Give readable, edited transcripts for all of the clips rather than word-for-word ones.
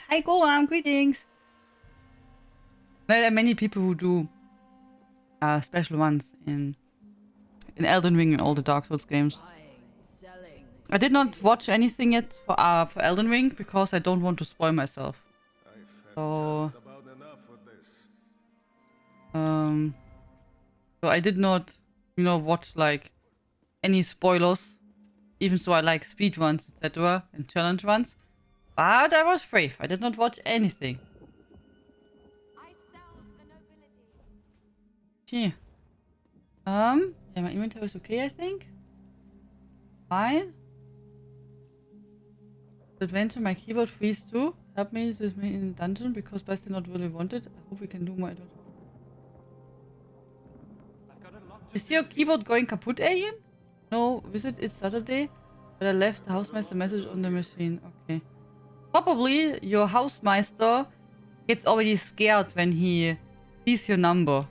Hi, Golam. Greetings. There are many people who do special ones in Elden Ring and all the Dark Souls games. I did not watch anything yet for Elden Ring because I don't want to spoil myself. So, so I did not, watch like any spoilers, even so I like speed runs, etc. and challenge runs. But I was brave. I did not watch anything. Okay. Yeah, my inventory is okay, I think. Fine. Adventure, my keyboard freeze too. Help me with me in dungeon because Basti not really wanted. I hope we can do more. Is your keyboard going kaput, alien? No, visit it's Saturday, but I left the housemaster message on the machine. Okay. Probably your housemaster gets already scared when he sees your number.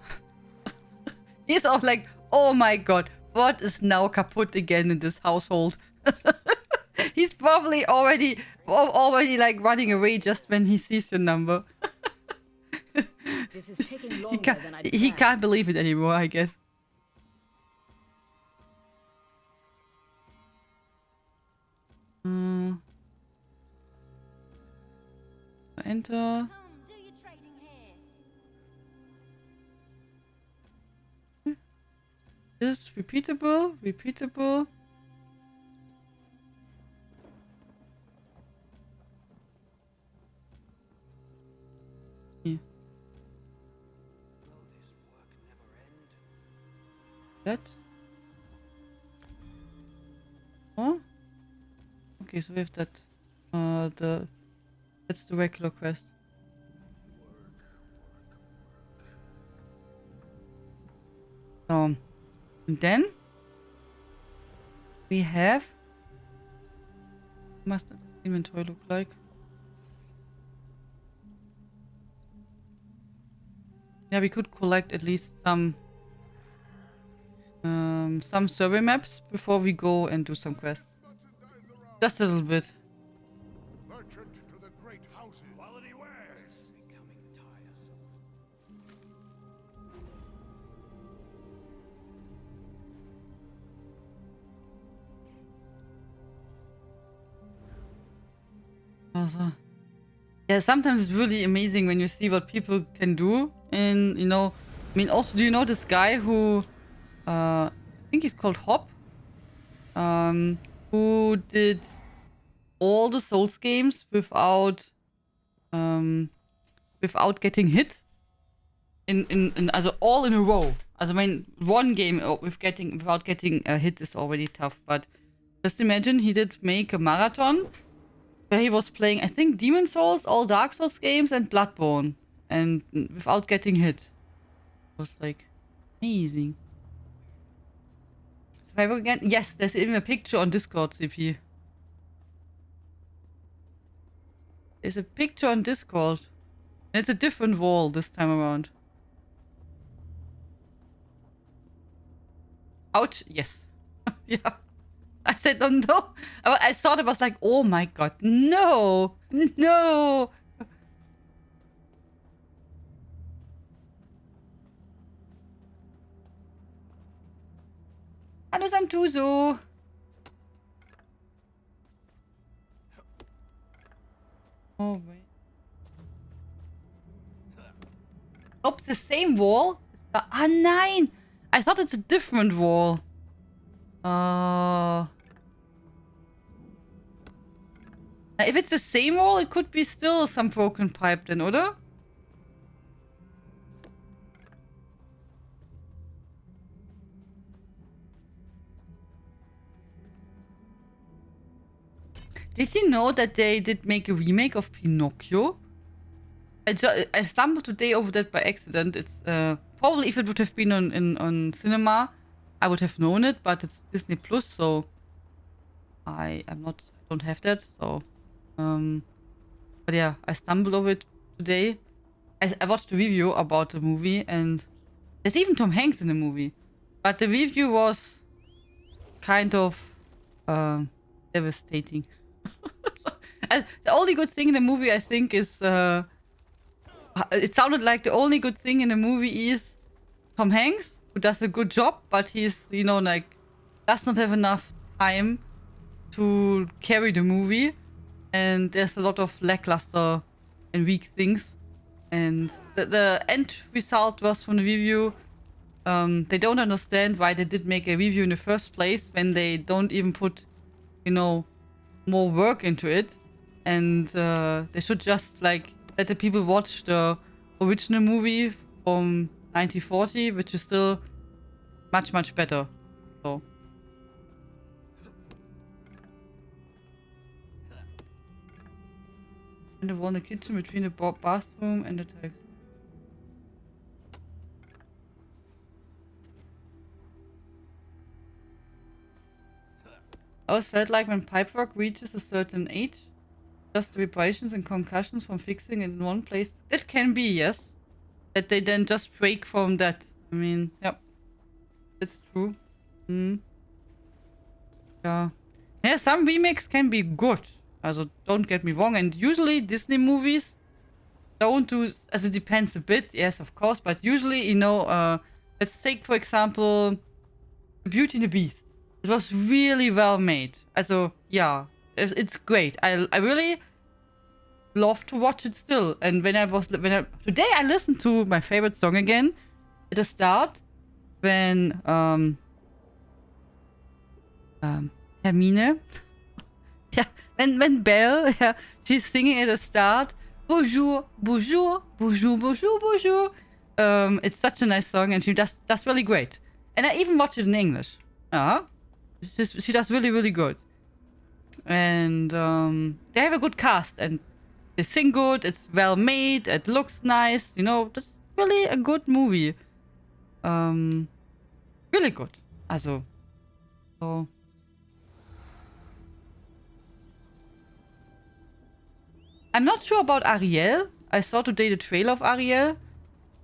He's all like, oh my god, what is now kaput again in this household? He's probably already like running away just when he sees your number. This is taking longer than I he can't believe it anymore, I guess. Enter. This is repeatable. Repeatable. Yeah. That. Oh. Okay, so we have that. That's the regular quest. And then we have. Must the inventory look like? Yeah, we could collect at least some survey maps before we go and do some quests. Just a little bit. Merchant to the great houses. Quality wares. Becoming tiresome. Also, yeah, sometimes it's really amazing when you see what people can do. And I mean, also, do you know this guy who, I think he's called Hop, who did all the Souls games without getting hit, also all in a row. Also, I mean, one game without getting a hit is already tough. But just imagine he did make a marathon where he was playing, I think, Demon Souls, all Dark Souls games, and Bloodborne, and without getting hit. It was like amazing. Survivor again? Yes, there's even a picture on Discord, CP. There's a picture on Discord. It's a different wall this time around. Ouch. Yes. Yeah. I said, oh no. I thought it was like, oh my god. No. No. Hallo Santuso. Oh wait. Oh, the same wall? Ah, nein. I thought it's a different wall. If it's the same wall, it could be still some broken pipe then, oder? Did you know that they did make a remake of Pinocchio? I stumbled today over that by accident. It's probably if it would have been on cinema, I would have known it, but it's Disney Plus, so I don't have that. So, but yeah, I stumbled over it today. I watched a review about the movie, and there's even Tom Hanks in the movie, but the review was kind of devastating. The only good thing in the movie, I think, is it sounded like the only good thing in the movie is Tom Hanks, who does a good job, but he's, you know, like, does not have enough time to carry the movie, and there's a lot of lackluster and weak things. And the end result was from the review. They don't understand why they did make a review in the first place when they don't even put, you know, more work into it. And they should just like let the people watch the original movie from 1940, which is still much, much better. So. And the wall in the kitchen between the bathroom and the types. I always felt like when pipework reaches a certain age, just the vibrations and concussions from fixing it in one place. That can be, yes. That they then just break from that. I mean, yep. That's true. Yeah. Yeah, some remakes can be good. Also, don't get me wrong. And usually Disney movies don't do... As it depends a bit, yes, of course. But usually, you know, let's take, for example, Beauty and the Beast. It was really well made. Also, yeah, it's great. I really love to watch it still. And today I listened to my favorite song again at the start when Hermine, yeah, when Belle, yeah, she's singing at the start. Bonjour, bonjour, bonjour, bonjour, bonjour. It's such a nice song, and she does really great. And I even watch it in English. She does really, really good. And they have a good cast, and they sing good. It's well made. It looks nice. You know, that's really a good movie. Really good. Also, so. I'm not sure about Ariel. I saw today the trailer of Ariel.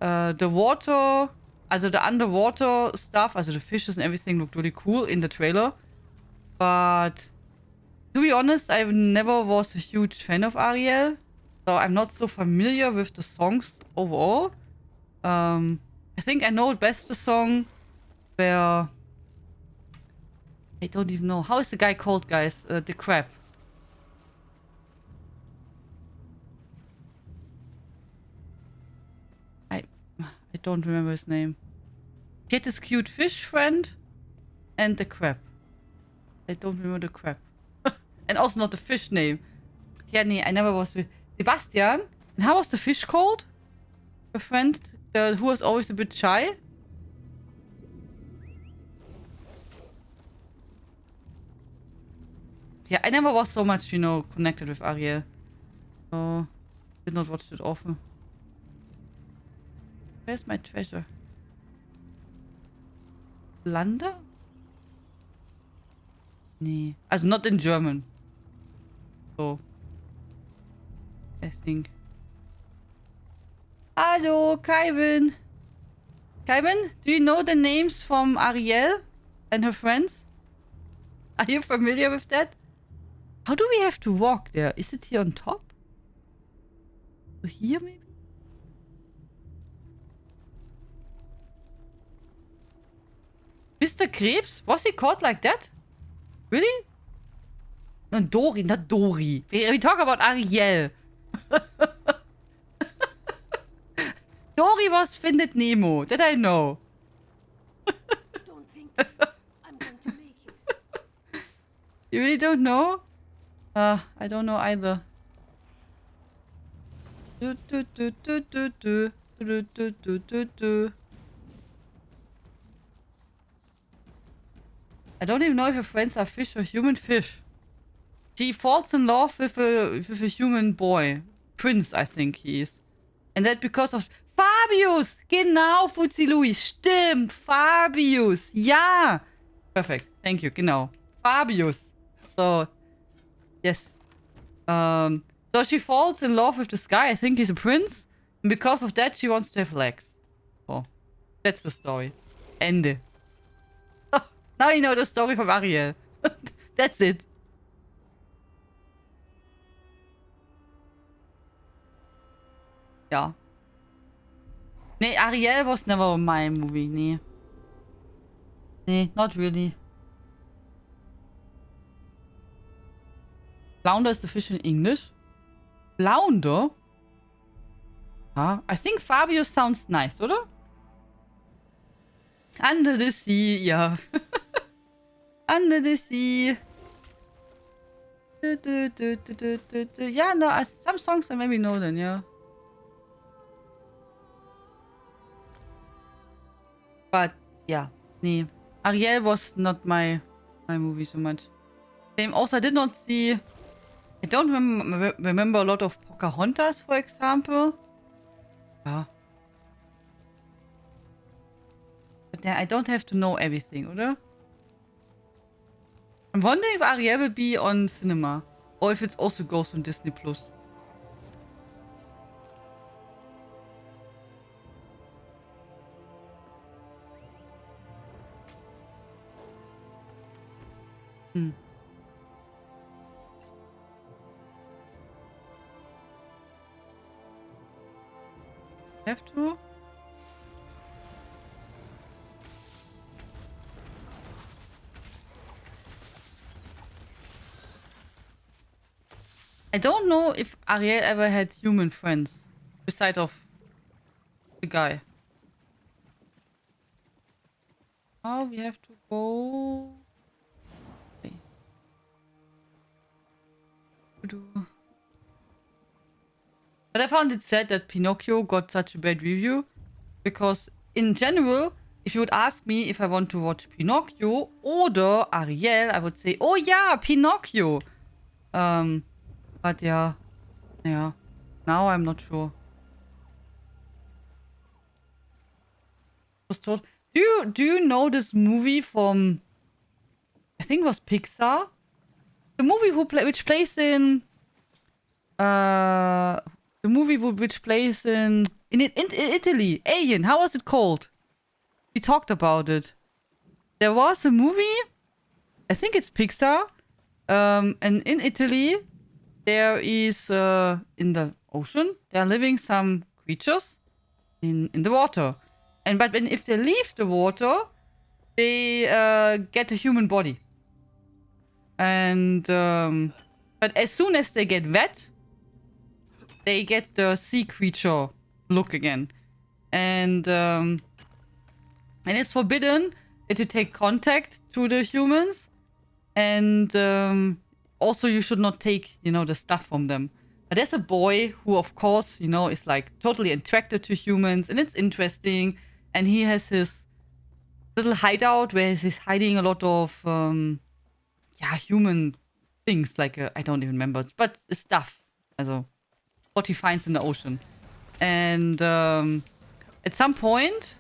The water, also the underwater stuff, also the fishes and everything looked really cool in the trailer. But to be honest, I never was a huge fan of Ariel. So I'm not so familiar with the songs overall. I think I know best the song where... I don't even know. How is the guy called, guys? The crab. I don't remember his name. He had this cute fish friend and the crab. I don't remember the crab. And also not the fish name. Yeah, nee, I never was with Sebastian. And how was the fish called? Your friend who was always a bit shy? Yeah, I never was so much, you know, connected with Ariel. So, did not watch it often. Where's my treasure? Landa? Nee. Also not in German. So. I think. Hello, Kevin. Kevin, do you know the names from Ariel and her friends? Are you familiar with that? How do we have to walk there? Is it here on top? So here maybe? Mr. Krebs? Was he called like that? Really? No, Dory, not Dory. We talk about Ariel. Dory was Findet Nemo. That I know. Don't think I'm going to make it. You really don't know? I don't know either. Do, do, do, do, do, do. Do, do, do, do, do. I don't even know if her friends are fish or human fish. She falls in love with a human boy. Prince, I think he is. And that because of... Fabius! Genau, Fuzzi Louis. Stimmt, Fabius. Ja! Perfect. Thank you, genau. Fabius. So, yes. So she falls in love with this guy. I think he's a prince. And because of that, she wants to have legs. So, that's the story. Ende. Now you know the story from Ariel. That's it. Ja. Nee, Ariel was never my movie. Nee. Nee, not really. Flounder is the fish in English. Flounder? Huh? I think Fabio sounds nice, oder? Under the sea, ja. Under the sea. Yeah, no, some songs I maybe know then, yeah. But yeah, nee. Ariel was not my movie so much. Same. Also, I did not see. I don't remember a lot of Pocahontas, for example. Yeah. But yeah, I don't have to know everything, oder? I'm wondering if Ariel will be on cinema. Or if it also goes on Disney Plus. Hmm. Have to? I don't know if Ariel ever had human friends. Besides of the guy. Oh, we have to go. Okay. But I found it sad that Pinocchio got such a bad review. Because in general, if you would ask me if I want to watch Pinocchio or Ariel, I would say, oh yeah, Pinocchio. But yeah. Yeah. Now I'm not sure. Was told. Do you know this movie from I think it was Pixar? The movie which plays in the movie which plays in Italy. Alien. How was it called? We talked about it. There was a movie. I think it's Pixar. And in Italy, there is in the ocean there are living some creatures in the water, but if they leave the water, they get a human body. And but as soon as they get wet, they get the sea creature look again, and it's forbidden to take contact to the humans, and also you should not take the stuff from them. But there's a boy who, of course, is like totally attracted to humans, and it's interesting. And he has his little hideout where he's hiding a lot of human things, like I don't even remember, but stuff. Also what he finds in the ocean. And at some point,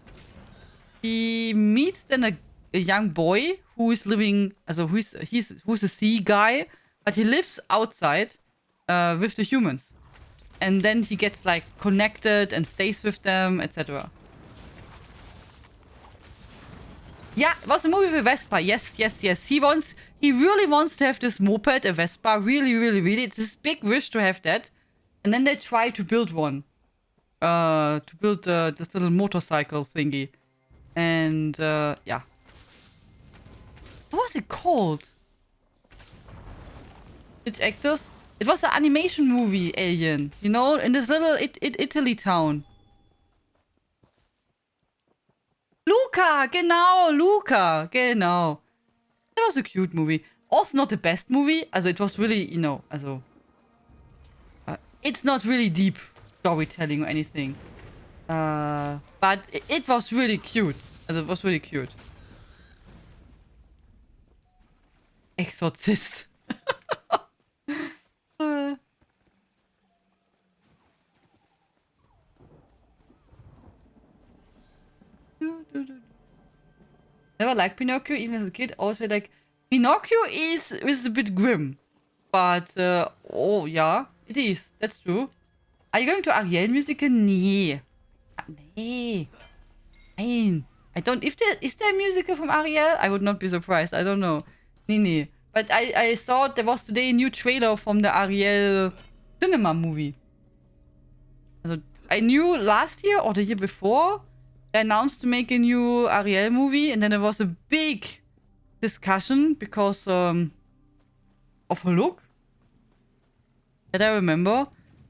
he meets then a young boy who is living, who's a sea guy, but he lives outside with the humans. And then he gets like connected and stays with them, etc. Yeah, it was a movie with Vespa. Yes. He really wants to have this moped, a Vespa. Really. It's his big wish to have that. And then they try to build one. To build this little motorcycle thingy. And yeah. What was it called? Which actors? It was an animation movie, Alien. In this little Italy town. Luca, genau. That was a cute movie. Also not the best movie. It was really, it's not really deep storytelling or anything. But it was really cute. It was really cute. Exorcist. Never liked Pinocchio, even as a kid. Always felt like Pinocchio is a bit grim, but oh yeah, it is. That's true. Are you going to Ariel musical? Nee. Nee. Nein. I don't. If there is there a musical from Ariel, I would not be surprised. I don't know. Nee. But I saw there was today a new trailer from the Ariel cinema movie. I knew last year or the year before, they announced to make a new Ariel movie, and then there was a big discussion because of her look. That I remember.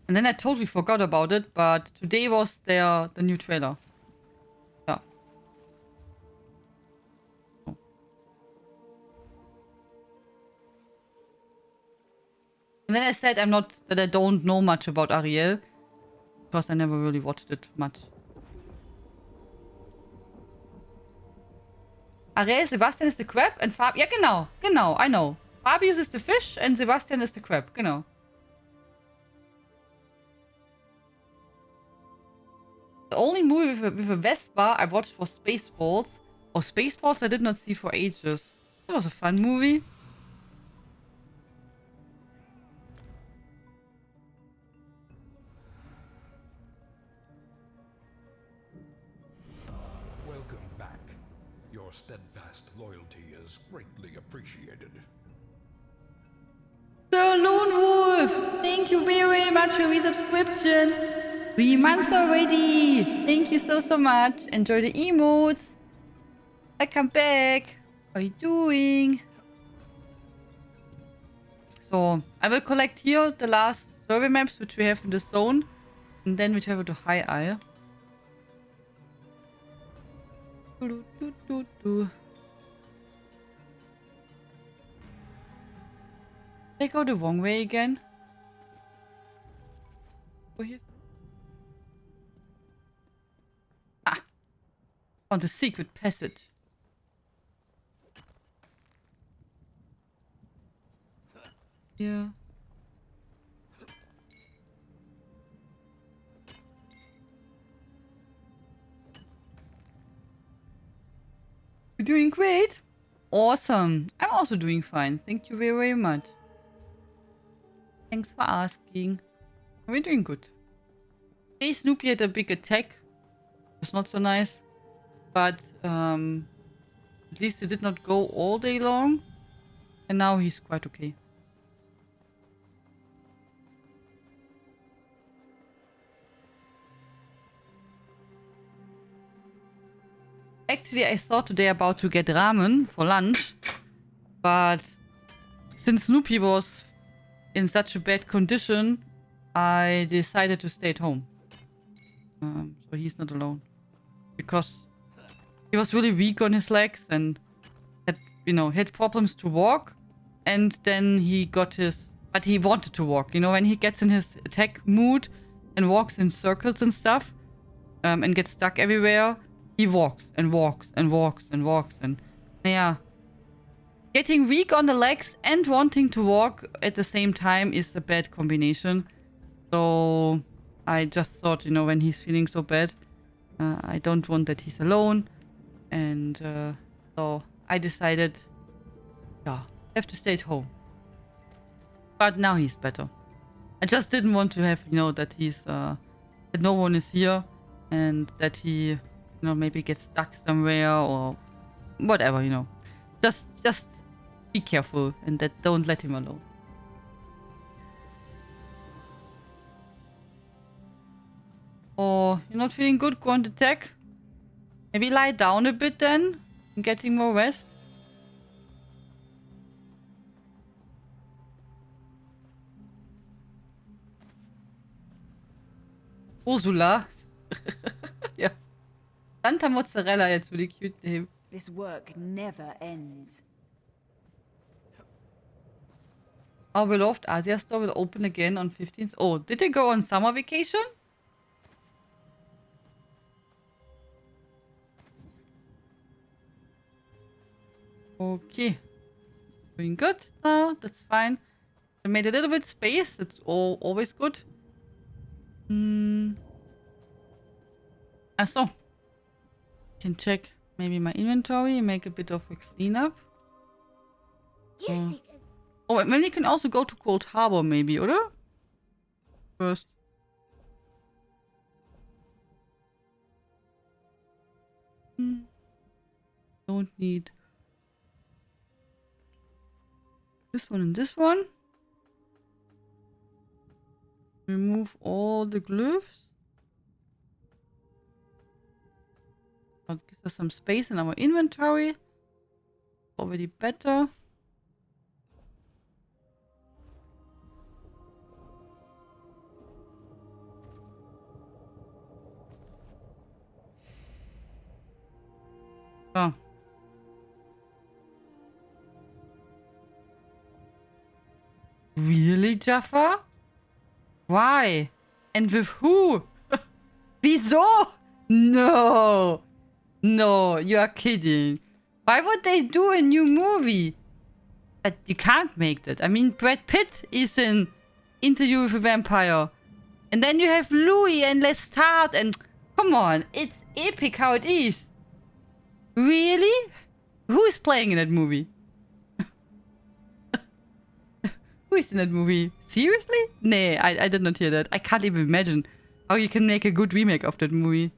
And then I totally forgot about it, but today was the new trailer. Yeah. Oh. And then I said that I don't know much about Ariel. Because I never really watched it much. Ariel, Sebastian is the crab and Fab... Ja, genau, I know. Fabius is the fish and Sebastian is the crab, genau. The only movie with a Vespa I watched was Spaceballs. Oh, Spaceballs I did not see for ages. That was a fun movie. Welcome back. Your steadfast loyalty is greatly appreciated. Sir Lone Wolf, thank you very much for your subscription. 3 months already. Thank you so much. Enjoy the emotes. Welcome back. How are you doing? So, I will collect here the last survey maps which we have in the zone. And then we travel to High Isle. They go the wrong way again. Oh, here. Ah! On the secret passage. Yeah. You're doing great. Awesome. I'm also doing fine. Thank you very, very much. Thanks for asking. We're doing good. Today Snoopy had a big attack. It's not so nice. But at least it did not go all day long. And now he's quite okay. Actually, I thought today about to get ramen for lunch. But since Snoopy was in such a bad condition, I decided to stay at home. So he's not alone. Because he was really weak on his legs and had problems to walk. And then he got but he wanted to walk. When he gets in his attack mood and walks in circles and stuff, and gets stuck everywhere, he walks and walks and walks and walks. And yeah, getting weak on the legs and wanting to walk at the same time is a bad combination. So I just thought, when he's feeling so bad, I don't want that he's alone. And so I decided, yeah, I have to stay at home. But now he's better. I just didn't want to have, that he's, that no one is here and that he, maybe gets stuck somewhere or whatever, Just be careful and don't let him alone. Oh, you're not feeling good? Go on attack. Maybe lie down a bit then. And getting more rest. Ursula. Ja. Santa Mozzarella, jetzt really cute name. This work never ends. Our beloved Asia store will open again on 15th. Oh, did they go on summer vacation? Okay. Doing good now. That's fine. I made a little bit space. That's always good. So. Can check maybe my inventory, make a bit of a cleanup. Oh, and then you can also go to Cold Harbor maybe, oder? First. Don't need this one and this one. Remove all the glyphs. That gives us some space in our inventory. Already better. Oh. Really, Jaffa? Why? And with who? Wieso? No. No, you are kidding. Why would they do a new movie? You can't make that. I mean, Brad Pitt is in Interview with a Vampire. And then you have Louis and Lestat and... Come on, it's epic how it is. Really? Who is playing in that movie? Who is in that movie? Seriously? Nah, I did not hear that. I can't even imagine how you can make a good remake of that movie.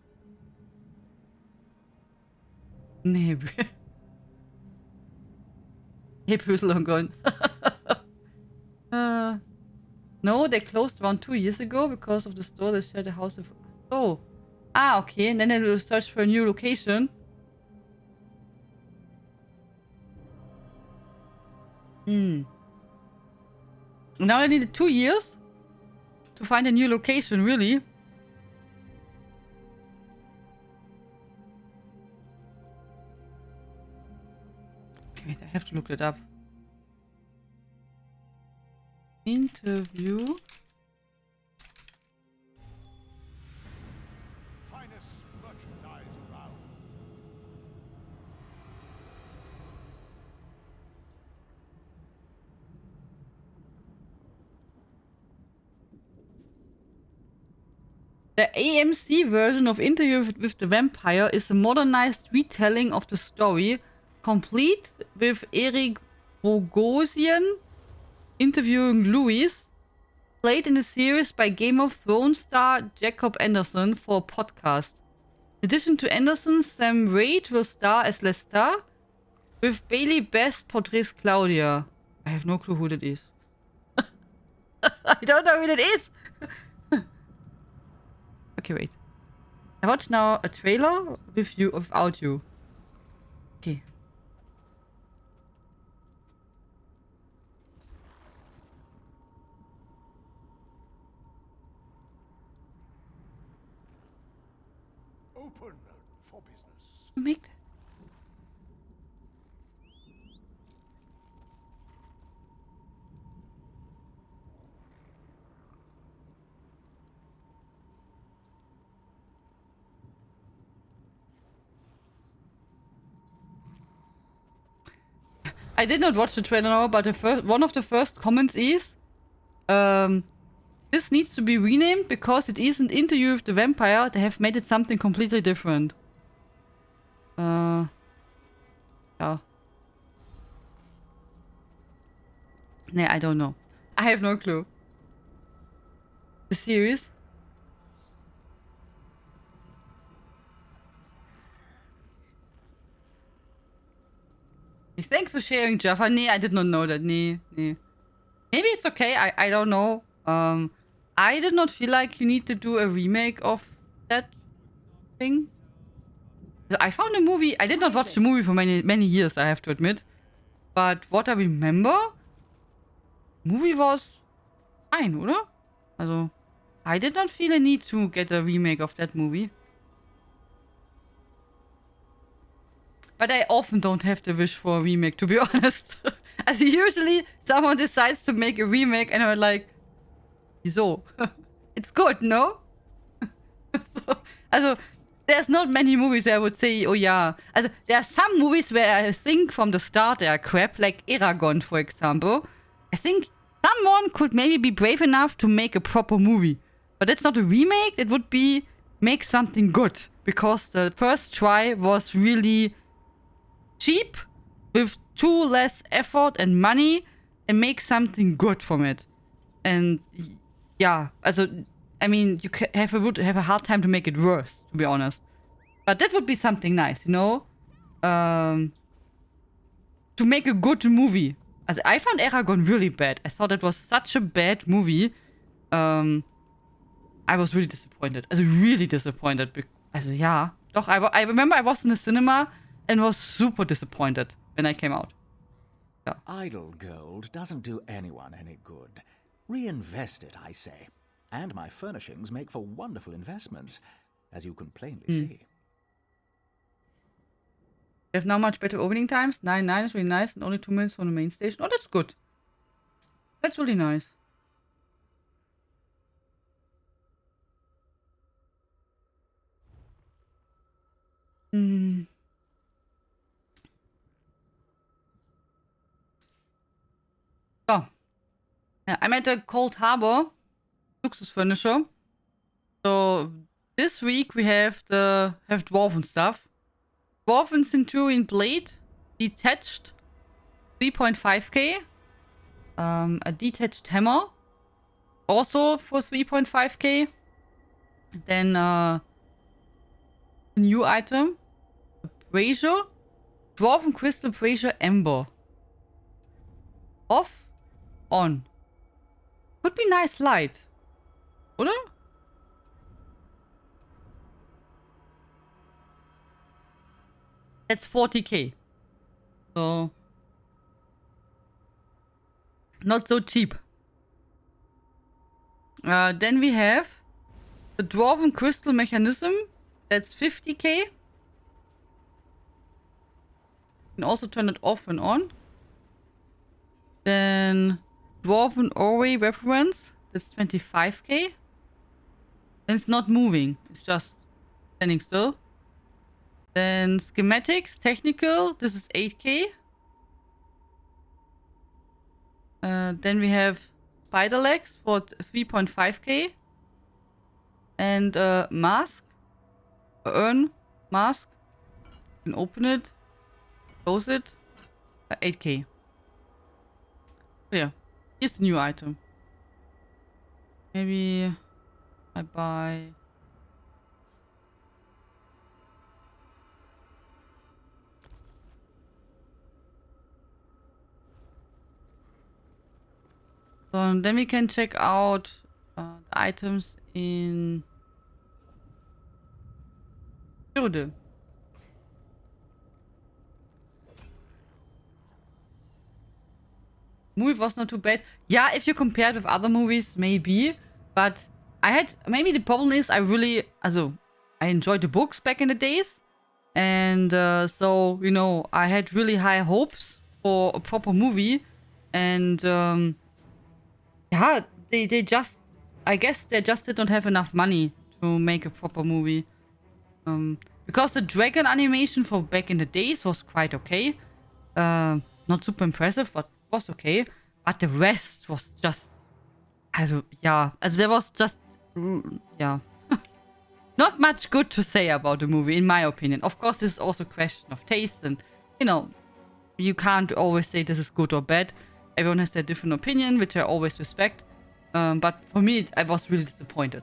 Nee. Hey, Puzzle, I'm going. No, they closed around 2 years ago because of the store that shared the house of... Oh. Ah, okay. And then they will search for a new location. Now they needed 2 years to find a new location, really. Wait, I have to look it up. Interview. Finest merchandise around. The AMC version of Interview with the Vampire is a modernized retelling of the story, complete with Eric Bogosian interviewing Louis, played in the series by Game of Thrones star Jacob Anderson for a podcast. In addition to Anderson, Sam Wade will star as Lestat, with Bailey Best portrays Claudia. I have no clue who that is. I don't know who that is! Okay, wait. I watch now a trailer with you, without you. Okay. Open for business. Make that. I did not watch the trailer now, but one of the first comments is, this needs to be renamed because it isn't Interview with the Vampire. They have made it something completely different. Yeah. Nah, I don't know. I have no clue. The series? Thanks for sharing, Jaffa. Nee, I did not know that. Nee. Maybe it's okay. I don't know. I did not feel like you need to do a remake of that thing. I found a movie. I did not watch the movie for many years, I have to admit. But what I remember, movie was fine, oder? Also, I did not feel a need to get a remake of that movie. But I often don't have the wish for a remake, to be honest. As usually, someone decides to make a remake and I'm like, wieso? It's good, no? Also, there's not many movies where I would say, oh yeah. Also, there are some movies where I think from the start they are crap, like Eragon, for example. I think someone could maybe be brave enough to make a proper movie. But that's not a remake, it would be make something good. Because the first try was really cheap, with too less effort and money, and make something good from it. And yeah, also, I mean, you would have a hard time to make it worse, to be honest. But that would be something nice, you know? To make a good movie. Also, I found Eragon really bad. I thought it was such a bad movie. I was really disappointed. Also, really disappointed. Also, yeah. Doch, I remember I was in the cinema and was super disappointed when I came out. Yeah. Idle gold doesn't do anyone any good. Reinvest it, I say. And my furnishings make for wonderful investments, as you can plainly see. We have now much better opening times. 9 is really nice and only 2 minutes from the main station. Oh, that's good. That's really nice. So. Yeah, I'm at the Cold Harbor Luxus Furniture. So this week we have Dwarven stuff. Dwarven Centurion Blade, detached, 3.5k. A detached hammer, also for 3.5k. Then a new item, a brazier, Dwarven Crystal Brazier Ember. Off, on. Could be nice light, oder? That's 40k. So not so cheap. Then we have the Dwarven Crystal Mechanism. That's 50k. Can also turn it off and on. Then Dwarven Orway Reference. That's 25k. And it's not moving. It's just standing still. Then Schematics Technical. This is 8k. Then we have Spider Legs for 3.5k. And Mask. Urn Mask. You can open it. Close it. 8k. Yeah. Here's the new item. Maybe I buy... So, and then we can check out the items in Hürde. Movie was not too bad. Yeah, if you compare it with other movies, maybe. But maybe the problem is I enjoyed the books back in the days. And so, you know, I had really high hopes for a proper movie. And yeah, I guess they just did not have enough money to make a proper movie. Because the dragon animation for back in the days was quite okay. Not super impressive, but was okay. But the rest was just... there was just... Yeah. Not much good to say about the movie, in my opinion. Of course, this is also a question of taste. And, you know, you can't always say this is good or bad. Everyone has their different opinion, which I always respect. But for me, I was really disappointed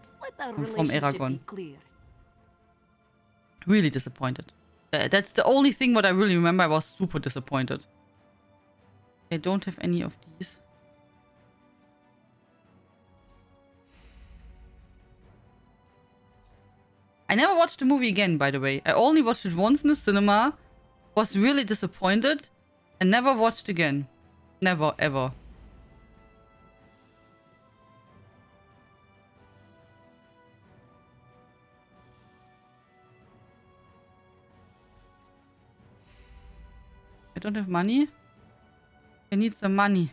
from Aragon. Really disappointed. That's the only thing what I really remember. I was super disappointed. I don't have any of these. I never watched the movie again, by the way. I only watched it once in the cinema. Was really disappointed. And never watched again. Never, ever. I don't have money. I need some money.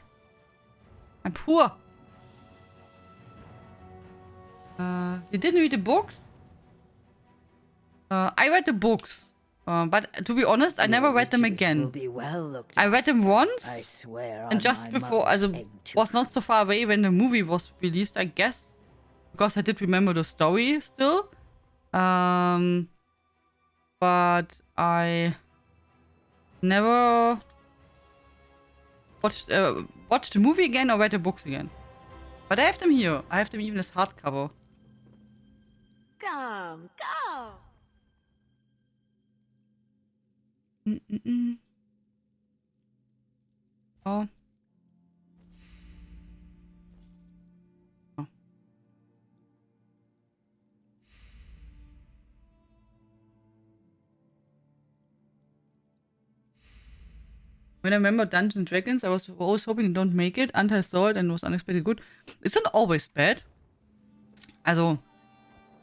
I'm poor. You didn't read the books? I read the books. But to be honest, I never read them again. I read them once. I swear and just before, was not so far away when the movie was released, I guess. Because I did remember the story still. But I never watched the movie again or read the books again. But I have them here. I have them even as hardcover. Come. Oh. When I remember Dungeons and Dragons, I was always hoping they don't make it until I saw it and it was unexpectedly good. It's not always bad. Also,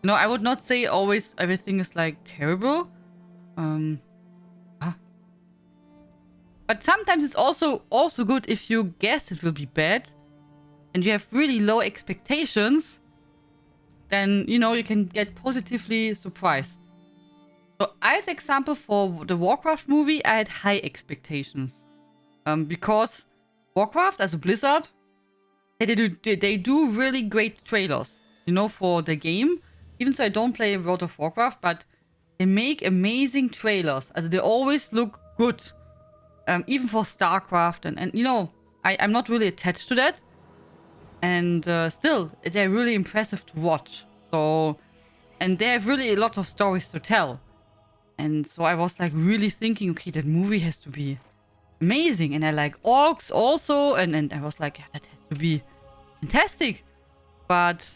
no, I would not say always everything is like terrible. But sometimes it's also good if you guess it will be bad and you have really low expectations, then, you know, you can get positively surprised. So, as example for the Warcraft movie, I had high expectations. Because Warcraft, as a Blizzard, they do really great trailers, you know, for the game. Even so I don't play World of Warcraft, but they make amazing trailers. Also, they always look good. Even for StarCraft. And you know, I'm not really attached to that. And still, they're really impressive to watch. So, and they have really a lot of stories to tell. And so I was like really thinking, okay, that movie has to be amazing. And I like orcs also. And I was like, yeah, that has to be fantastic. But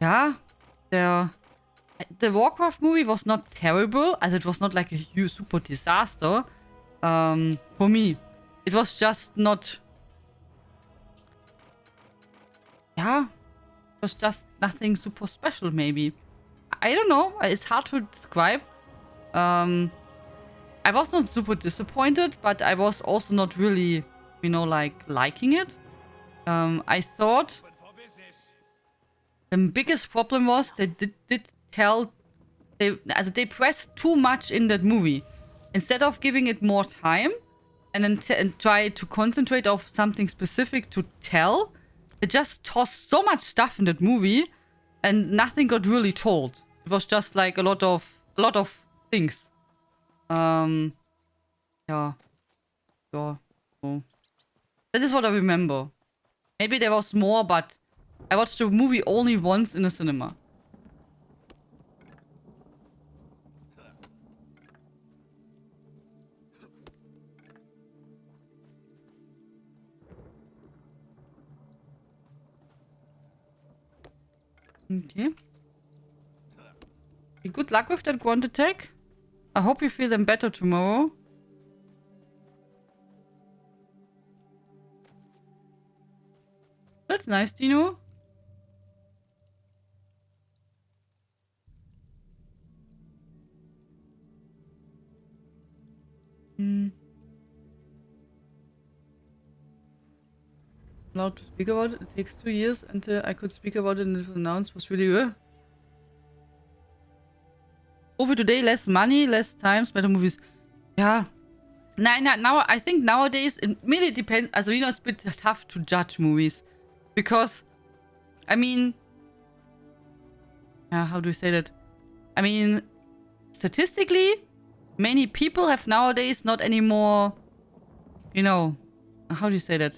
yeah, the Warcraft movie was not terrible. As it was not like a huge super disaster. For me. It was just not... Yeah. It was just nothing super special, maybe. I don't know. It's hard to describe. I was not super disappointed, but I was also not really, you know, like, liking it. I thought the biggest problem was they did tell... They pressed too much in that movie. Instead of giving it more time and then try to concentrate on something specific to tell, it just tossed so much stuff in that movie and nothing got really told. It was just like a lot of things. Yeah. So that is what I remember. Maybe there was more, but I watched the movie only once in the cinema. Okay. Good luck with that grunt attack. I hope you feel them better tomorrow. That's nice, Dino. Allowed to speak about it. It takes 2 years until I could speak about it and it was announced. Was really over today, less money, less times, better movies. Yeah. Now I think nowadays it really depends. Also, you know, it's a bit tough to judge movies. Because, I mean, how do you say that? I mean, statistically, many people have nowadays not anymore, you know, how do you say that?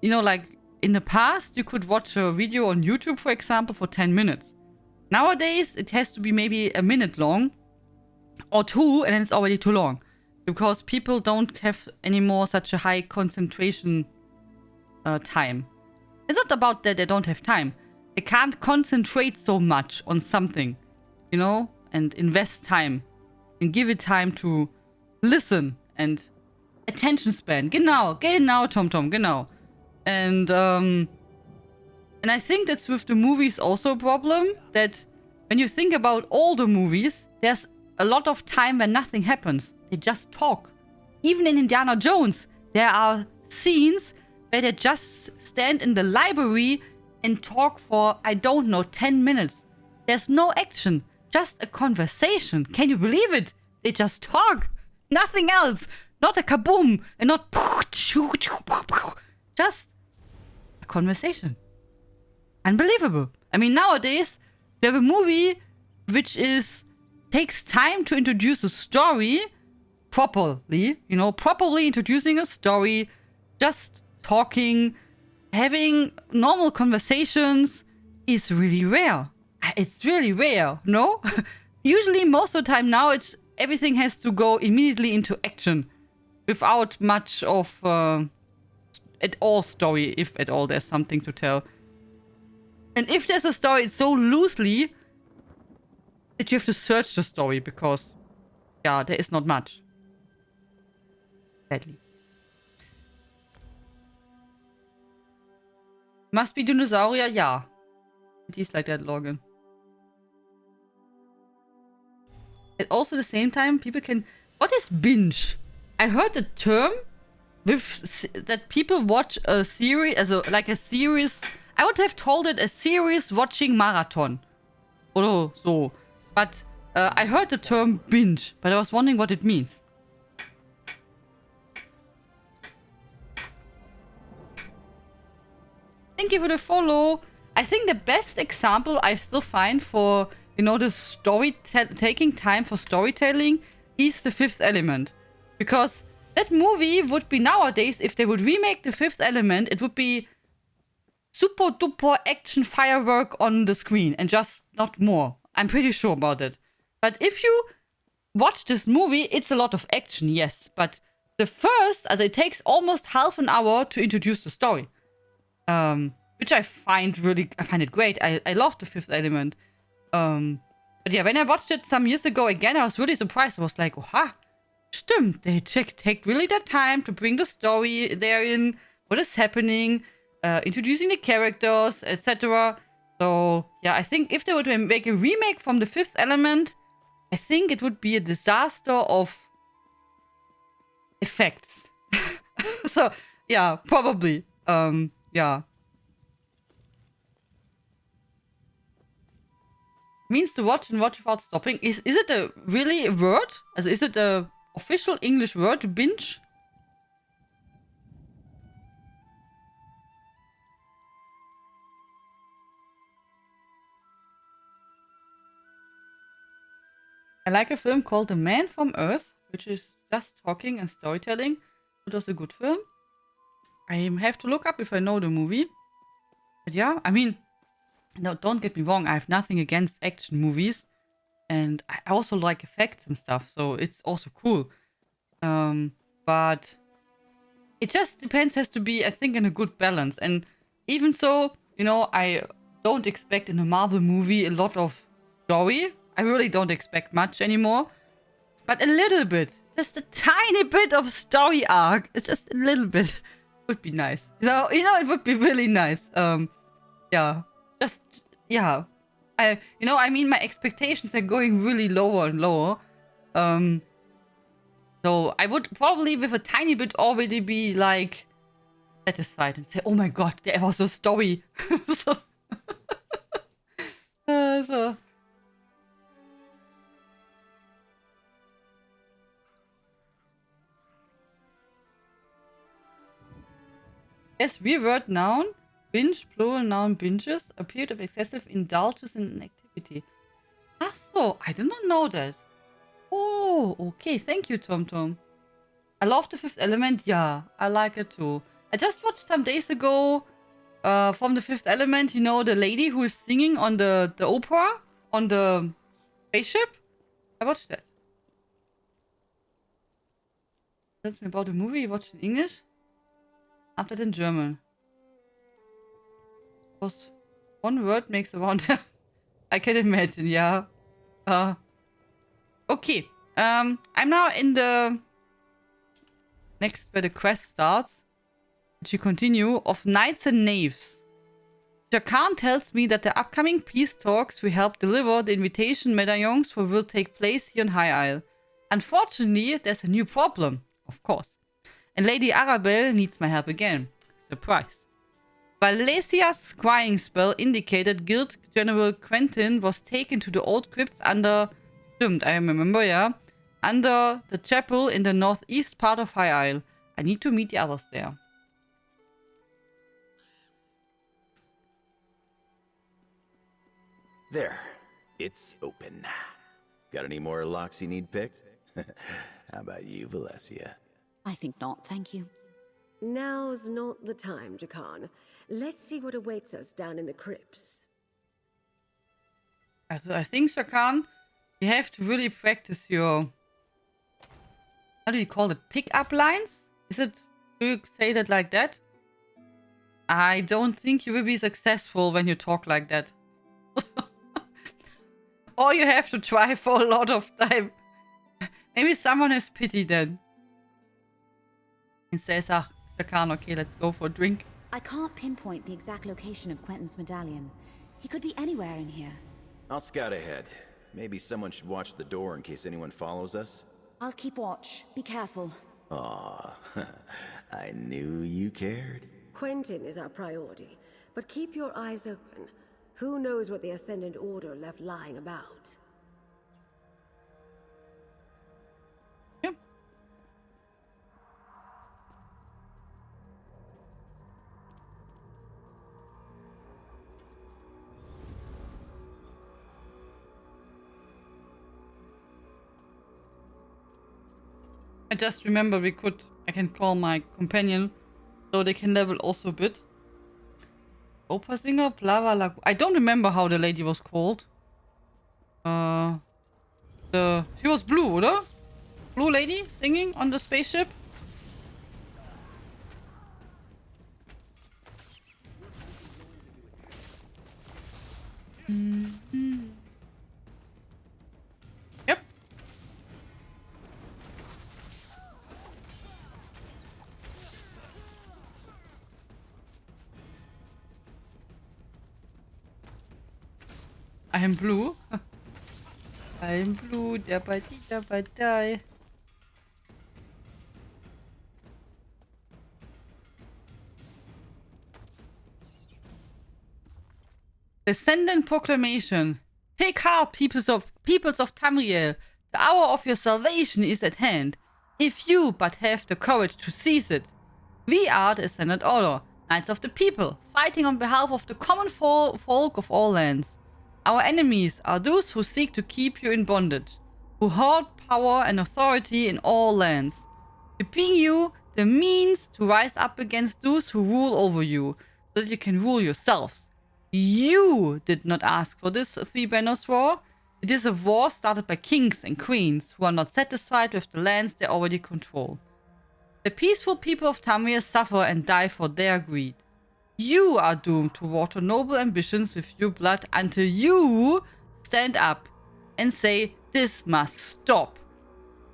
You know, like, in the past, you could watch a video on YouTube, for example, for 10 minutes. Nowadays, it has to be maybe a minute long. Or 2, and then it's already too long. Because people don't have anymore such a high concentration time. It's not about that they don't have time. They can't concentrate so much on something. You know? And invest time. And give it time to listen. And attention span. Genau, TomTom, genau. And I think that's with the movies also a problem. That when you think about all the movies, there's a lot of time when nothing happens. They just talk. Even in Indiana Jones, there are scenes where they just stand in the library and talk for, I don't know, 10 minutes. There's no action. Just a conversation. Can you believe it? They just talk. Nothing else. Not a kaboom. And not... Just a conversation. Unbelievable. I mean, nowadays, we have a movie which takes time to introduce a story properly. You know, properly introducing a story, just talking, having normal conversations is really rare. It's really rare, no? Usually, most of the time now, everything has to go immediately into action without much of at all story, if at all there's something to tell. And if there's a story, it's so loosely that you have to search the story because, yeah, there is not much. Sadly. Must be dinosaurier, yeah. It is like that, login. At also the same time, people can... What is binge? I heard the term that people watch a series, like a series... I would have told it a series watching marathon. Or so. But I heard the term binge, but I was wondering what it means. Thank you for the follow. I think the best example I still find for, you know, the taking time for storytelling is The Fifth Element. Because that movie would be nowadays, if they would remake The Fifth Element, it would be super duper action firework on the screen and just not more. I'm pretty sure about it. But if you watch this movie, it's a lot of action, yes. But the first, it takes almost half an hour to introduce the story. Which I find it great. I love The Fifth Element. But yeah, when I watched it some years ago again, I was really surprised. I was like, oha, stimmt. They take really that time to bring the story therein, what is happening, introducing the characters, etc. So yeah, I think if they were to make a remake from The Fifth Element, I think it would be a disaster of effects. So yeah, probably. Yeah. Means to watch and watch without stopping. Is it a really word? Is it a official English word, binge? I like a film called The Man from Earth, which is just talking and storytelling. It was a good film. I have to look up if I know the movie. But yeah, I mean, no, don't get me wrong. I have nothing against action movies. And I also like effects and stuff. So it's also cool. But it just depends, has to be, I think, in a good balance. And even so, you know, I don't expect in a Marvel movie a lot of story. I really don't expect much anymore. But a little bit. Just a tiny bit of story arc. Just a little bit. Would be nice. So, you know, it would be really nice. Yeah. Just, yeah. I mean, my expectations are going really lower and lower. So I would probably, with a tiny bit, already be, like, satisfied and say, oh my god, there was a story. So... so... Yes, reword noun, binge, plural noun, binges, a period of excessive indulgence in an activity. Ah, so, I did not know that. Oh, okay, thank you, TomTom. I love The Fifth Element, yeah, I like it too. I just watched some days ago, from The Fifth Element, you know, the lady who is singing on the opera, on the spaceship. I watched that. Tells me about the movie you watched in English. After that in German. Because one word makes a wonder. I can imagine, yeah. Okay. I'm now in the next where the quest starts. Which you continue of Knights and Knaves. Jakan tells me that the upcoming peace talks will help deliver the invitation medallions for will take place here in High Isle. Unfortunately, there's a new problem, of course. And Lady Arabelle needs my help again. Surprise. Valesia's scrying spell indicated Guild General Quentin was taken to the old crypts under... Stimmt, I remember, yeah. Under the chapel in the northeast part of High Isle. I need to meet the others there. There. It's open. Got any more locks you need picked? How about you, Valesia? I think not, thank you. Now's not the time, Jakan. Let's see what awaits us down in the crypts. I think, Shakan, you have to really practice your... How do you call it? Pick-up lines? Do you say that like that? I don't think you will be successful when you talk like that. Or you have to try for a lot of time. Maybe someone has pity then. And says, Shakan, okay, let's go for a drink. I can't pinpoint the exact location of Quentin's medallion. He could be anywhere in here. I'll scout ahead. Maybe someone should watch the door in case anyone follows us. I'll keep watch. Be careful. Aw, I knew you cared. Quentin is our priority, but keep your eyes open. Who knows what the Ascendant Order left lying about? Yep. I just remember I can call my companion so they can level also a bit. Opera singer, Blava Lagoon. I don't remember how the lady was called. She was blue, oder? Blue lady singing on the spaceship. Yep. I am blue. I am blue. Dabba dee dabba die. Descendant Proclamation. Take heart, peoples of Tamriel. The hour of your salvation is at hand. If you but have the courage to seize it. We are the Ascendant Order, Knights of the People, fighting on behalf of the common folk of all lands. Our enemies are those who seek to keep you in bondage, who hoard power and authority in all lands, giving you the means to rise up against those who rule over you, so that you can rule yourselves. You did not ask for this Three Banners War. It is a war started by kings and queens who are not satisfied with the lands they already control. The peaceful people of Tamriel suffer and die for their greed. You are doomed to water noble ambitions with your blood until you stand up and say, this must stop.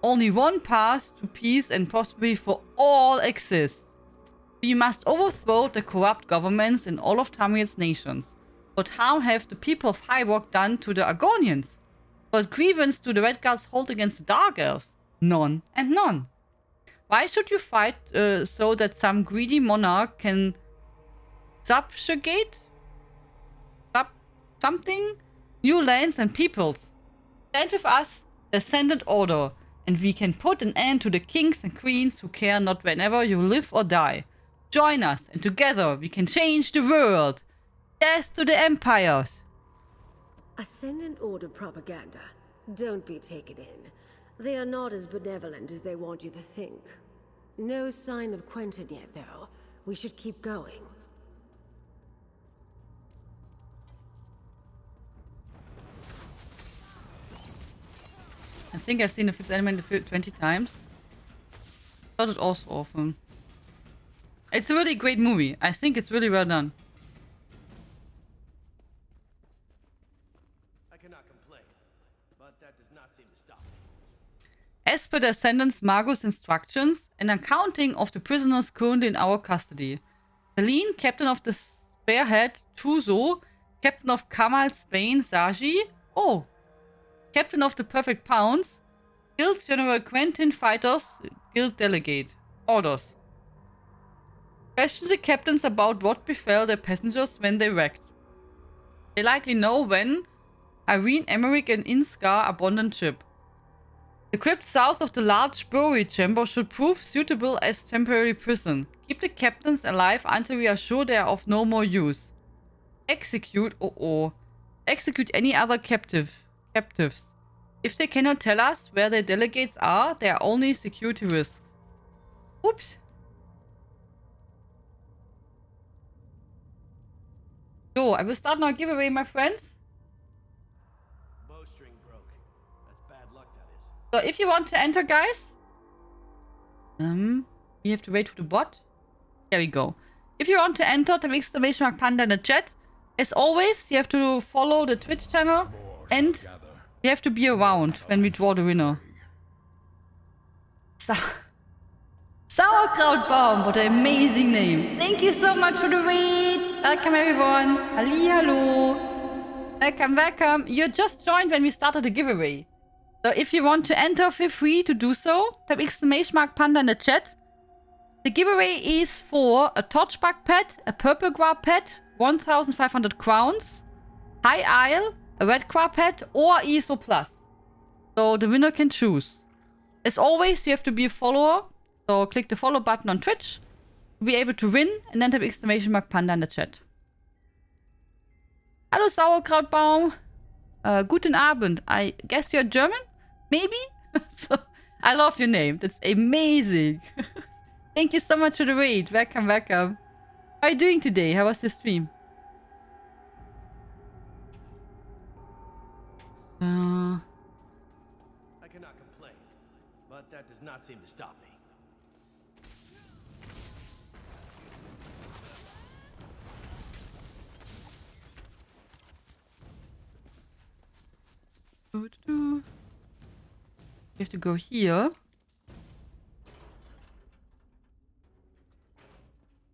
Only one path to peace and prosperity for all exists. We must overthrow the corrupt governments in all of Tamriel's nations. What harm have the people of Highrock done to the Argonians? What grievance do the Red Guards hold against the Dark Elves? None and none. Why should you fight so that some greedy monarch can subjugate something? New lands and peoples. Stand with us, the Ascendant Order, and we can put an end to the kings and queens who care not whenever you live or die. Join us, and together we can change the world. Death to the empires. Ascendant Order propaganda. Don't be taken in. They are not as benevolent as they want you to think. No sign of Quentin yet, though. We should keep going. I think I've seen the fifth element 20 times. Thought it also often. It's a really great movie. I think it's really well done. I cannot complain, but that does not seem to stop me. As per the Ascendant's Magus instructions, an accounting of the prisoners currently in our custody. Tianlein, captain of the Spearhead, Tuzo, captain of Kamal Spain, Zaji. Oh, captain of the Perfect Pounds, Guild General Quentin Fighters, Guild Delegate. Orders. Question the captains about what befell their passengers when they wrecked. They likely know when Irene, Emmerich and Inskar abandoned ship. The crypt south of the large brewery chamber should prove suitable as temporary prison. Keep the captains alive until we are sure they are of no more use. Execute execute any other captives. If they cannot tell us where their delegates are, they are only security risks. Oops. So, I will start now giveaway, my friends. Bowstring broke. That's bad luck, that is. So, if you want to enter, guys, you have to wait for the bot. There we go. If you want to enter, type exclamation mark panda in the chat. As always, you have to follow the Twitch channel and you have to be around when we draw the winner. So Sauerkrautbaum, what an amazing name. Thank you so much for the raid. Welcome everyone. Hello. Welcome, welcome. You just joined when we started the giveaway. So if you want to enter, feel free to do so. Type exclamation mark panda in the chat. The giveaway is for a torchbug pet, a purple guar pet, 1,500 crowns, high isle, a red guar pet, or ESO plus. So the winner can choose. As always, you have to be a follower. So click the follow button on Twitch to be able to win, and then type exclamation mark panda in the chat. Hallo Sauerkrautbaum. Guten Abend. I guess you're German? Maybe? So, I love your name. That's amazing. Thank you so much for the raid. Welcome, welcome. How are you doing today? How was your stream? I cannot complain, but that does not seem to stop me. You have to go here.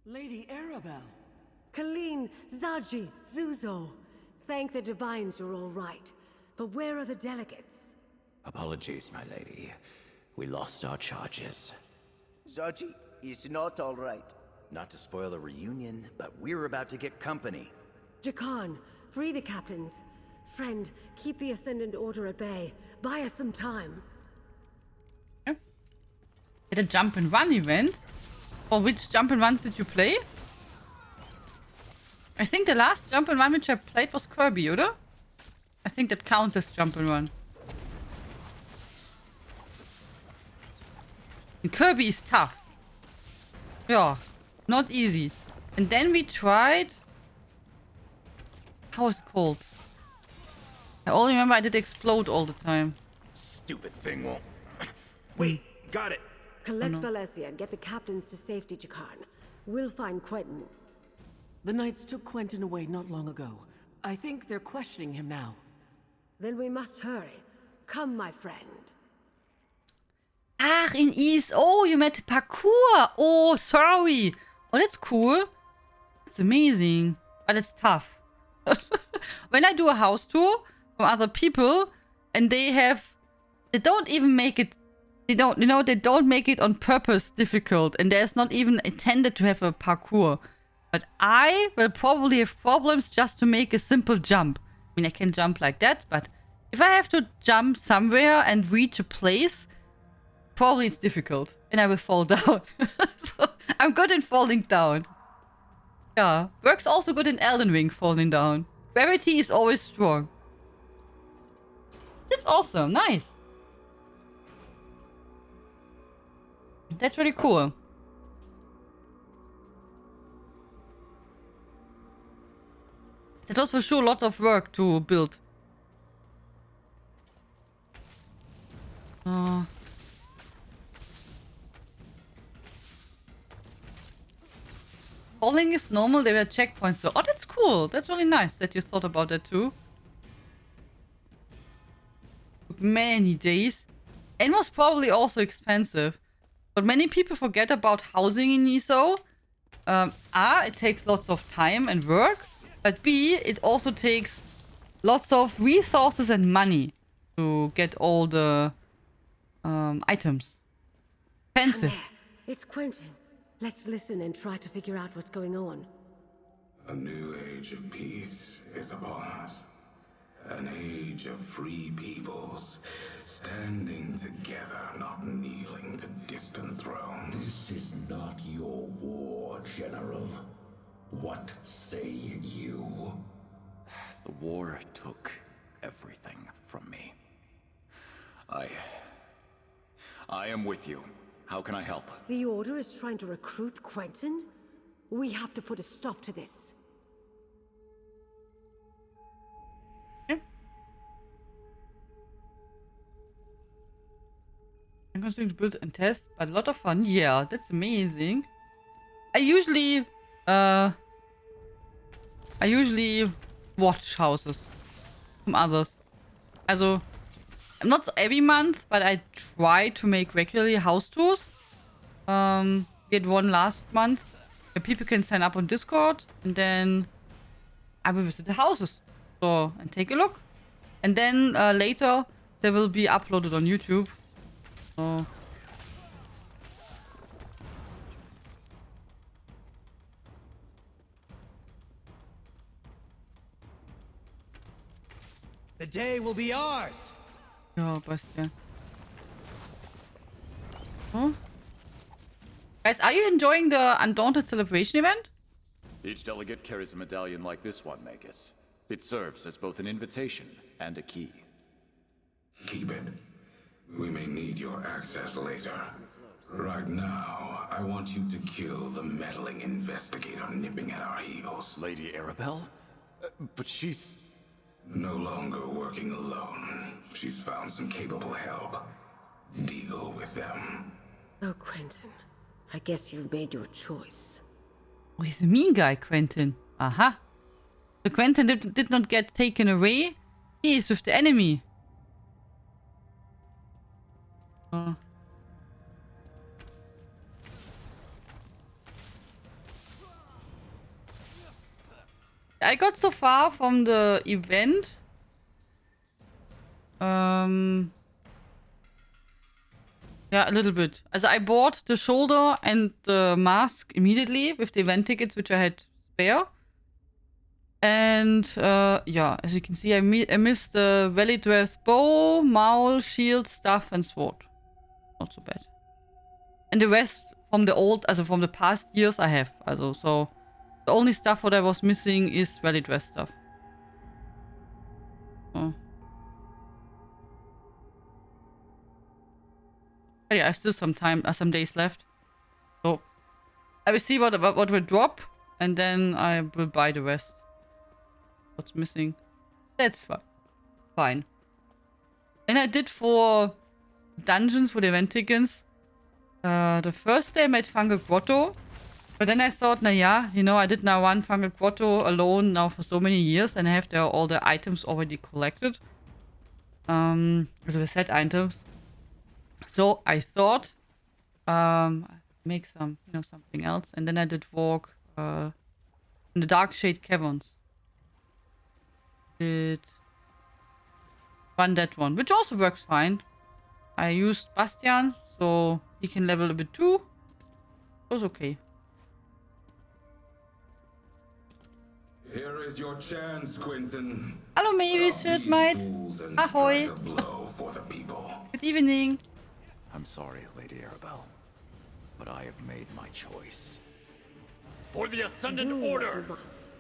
Lady Arabelle. Colleen, Zaji, Zuzo. Thank the divines you're all right. But where are the delegates? Apologies, my lady. We lost our charges. Zaji is not all right. Not to spoil the reunion, but we're about to get company. Jakan, free the captains. Friend, keep the Ascendant Order at bay. Buy us some time. At a jump and run event? Or which jump and runs did you play? I think the last jump and run which I played was Kirby, oder? I think that counts as jump and run. And Kirby is tough. Yeah, not easy. And then we tried... How is it called? I only remember I did explode all the time. Stupid thing won't... Wait, got it. Collect Valencia and get the captains to safety, Jakan. We'll find Quentin. The Knights took Quentin away not long ago. I think they're questioning him now. Then we must hurry. Come, my friend. Ach, in ESO you met parkour. Oh, sorry. Oh, that's cool. That's amazing. But it's tough. When I do a house tour from other people and they don't even make it, they don't make it on purpose difficult, and there's not even intended to have a parkour. But I will probably have problems just to make a simple jump. I mean, I can jump like that, but if I have to jump somewhere and reach a place, probably it's difficult and I will fall down. So I'm good in falling down. Yeah, works also good in Elden Ring, falling down. Gravity is always strong. That's awesome, nice. That's really cool. That was for sure a lot of work to build. Falling is normal, there were checkpoints. So, oh, that's cool. That's really nice that you thought about that too. Took many days. And was probably also expensive. But many people forget about housing in ESO. A, it takes lots of time and work. But B, it also takes lots of resources and money to get all the items. Expensive. It's Quentin. Let's listen and try to figure out what's going on. A new age of peace is upon us. An age of free peoples, standing together, not kneeling to distant thrones. This is not your war, General. What say you? The war took everything from me. I am with you. How can I help? The Order is trying to recruit Quentin? We have to put a stop to this. I'm going to build and test, but a lot of fun. Yeah, that's amazing. I usually watch houses from others. Also, not every month, but I try to make regularly house tours. We had one last month where people can sign up on Discord, and then I will visit the houses. So, and take a look. And then later, they will be uploaded on YouTube. So... The day will be ours! Ja, Bastian. Oh. Guys, are you enjoying the Undaunted celebration event? Each delegate carries a medallion like this one, Magus. It serves as both an invitation and a key. Keep it. We may need your access later. Right now, I want you to kill the meddling investigator nipping at our heels. Lady Arabelle? But she's... No longer working alone. She's found some capable help. Deal with them. Oh, Quentin. I guess you've made your choice. Oh, he's a mean guy, Quentin. Aha. So Quentin did not get taken away. He is with the enemy. Oh. I got so far from the event. Yeah, a little bit. Also I bought the shoulder and the mask immediately with the event tickets, which I had spare. And yeah, as you can see, I missed the Valley Dress bow, maul, shield, staff, and sword. Not so bad. And the rest from the old, also from the past years, I have. Also, so the only stuff what I was missing is Valley Dress stuff. Oh. Oh yeah, I still some days left. So I will see what will drop, and then I will buy the rest. What's missing? That's fine. And I did for dungeons for the event tickets. The first day I made Fungal Grotto. But then I thought, nah, yeah, you know, I did now one Fungal Grotto alone now for so many years, and I have there all the items already collected. So the set items. So I thought, make some, you know, something else, and then I did walk in the Dark Shade Caverns. Did run that one, which also works fine. I used Bastian, so he can level a bit too. It was okay. Here is your chance, Quentin. Hallo Mavis, mate. Ahoy. Good evening. I'm sorry, Lady Arabelle, but I have made my choice. For the Ascendant Order! You must.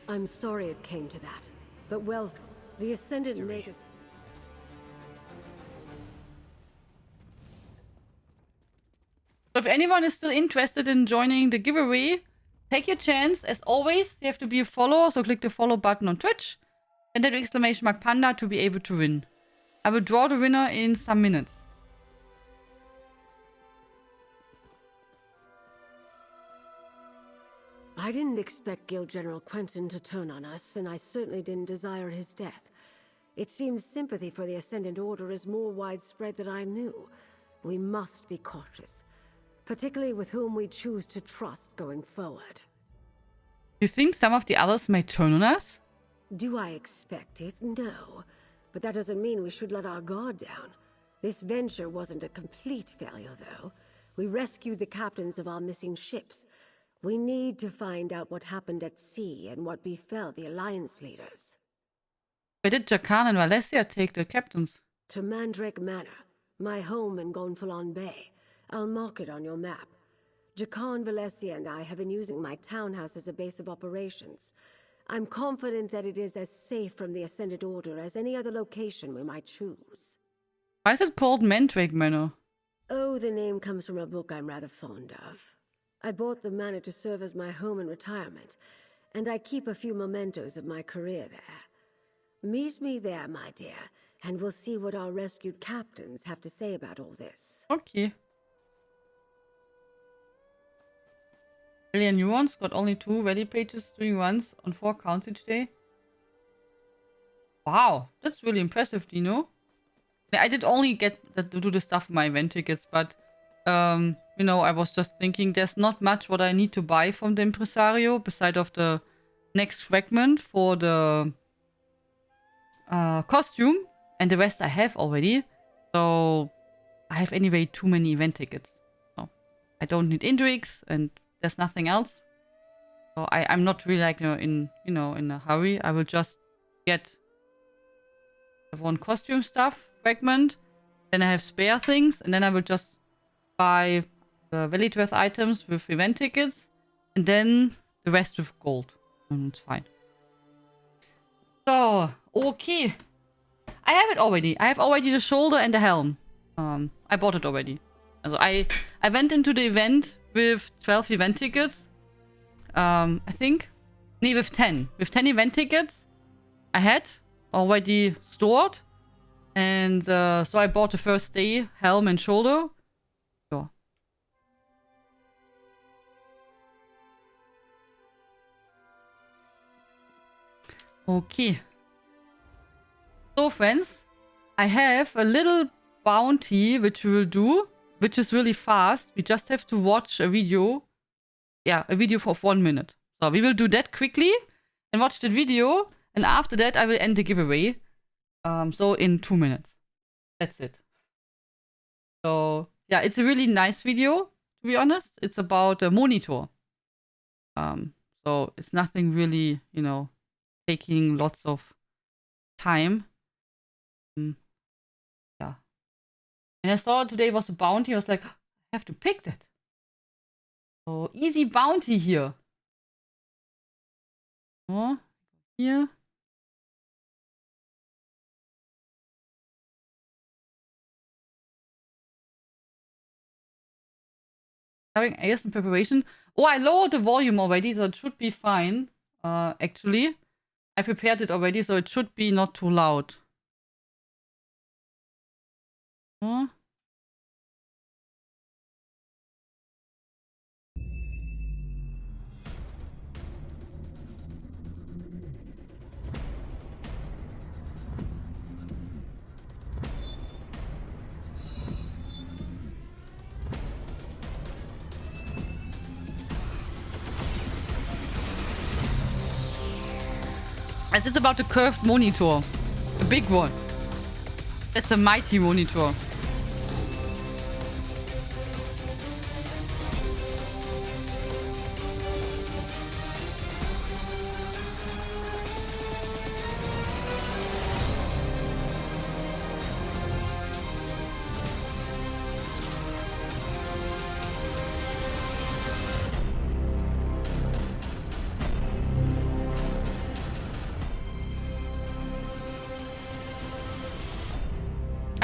I'm sorry it came to that. But well, the Ascendant made us... So if anyone is still interested in joining the giveaway, take your chance. As always, you have to be a follower, so click the follow button on Twitch and then ! panda to be able to win. I will draw the winner in some minutes. I didn't expect Guild General Quentin to turn on us, and I certainly didn't desire his death. It seems sympathy for the Ascendant Order is more widespread than I knew. We must be cautious, particularly with whom we choose to trust going forward. You think some of the others may turn on us? Do I expect it? No. But that doesn't mean we should let our guard down. This venture wasn't a complete failure, though. We rescued the captains of our missing ships. We need to find out what happened at sea and what befell the Alliance leaders. Where did Jakan and Valencia take the captains? To Mandrake Manor, my home in Gonfalon Bay. I'll mark it on your map. Jakan, Valencia, and I have been using my townhouse as a base of operations. I'm confident that it is as safe from the Ascended Order as any other location we might choose. Why is it called Mandrake Manor? Oh, the name comes from a book I'm rather fond of. I bought the manor to serve as my home in retirement, and I keep a few mementos of my career there. Meet me there, my dear, and we'll see what our rescued captains have to say about all this. Okay. Alien Nuance got only 2 ready pages doing runs on 4 counts each day. Wow, that's really impressive, Dino. I did only get to do the stuff for my event tickets, but you know, I was just thinking there's not much what I need to buy from the Impresario beside of the next fragment for the costume, and the rest I have already. So I have anyway too many event tickets. So I don't need Indrix, and there's nothing else. So I'm not really like in a hurry. I will just get the one costume stuff fragment, then I have spare things, and then I will just buy the Valley Dress items with event tickets, and then the rest with gold. And it's fine. So, okay. I have it already. I have already the shoulder and the helm. I bought it already. Also I went into the event with 12 event tickets. I think. Nee, with 10. With 10 event tickets I had already stored. And so I bought the first day helm and shoulder. Yeah. Okay. So friends, I have a little bounty which we will do, which is really fast. We just have to watch a video. Yeah, a video for 1 minute. So we will do that quickly and watch the video. And after that, I will end the giveaway. So in 2 minutes. That's it. So yeah, it's a really nice video, to be honest. It's about a monitor. So it's nothing really, you know, taking lots of time. Yeah. And I saw today was a bounty. I was like, I have to pick that. So easy bounty here. Oh, here. Having AS in preparation. Oh, I lowered the volume already, so it should be fine. Actually, I prepared it already, so it should be not too loud. Oh. This is about the curved monitor. The big one. That's a mighty monitor.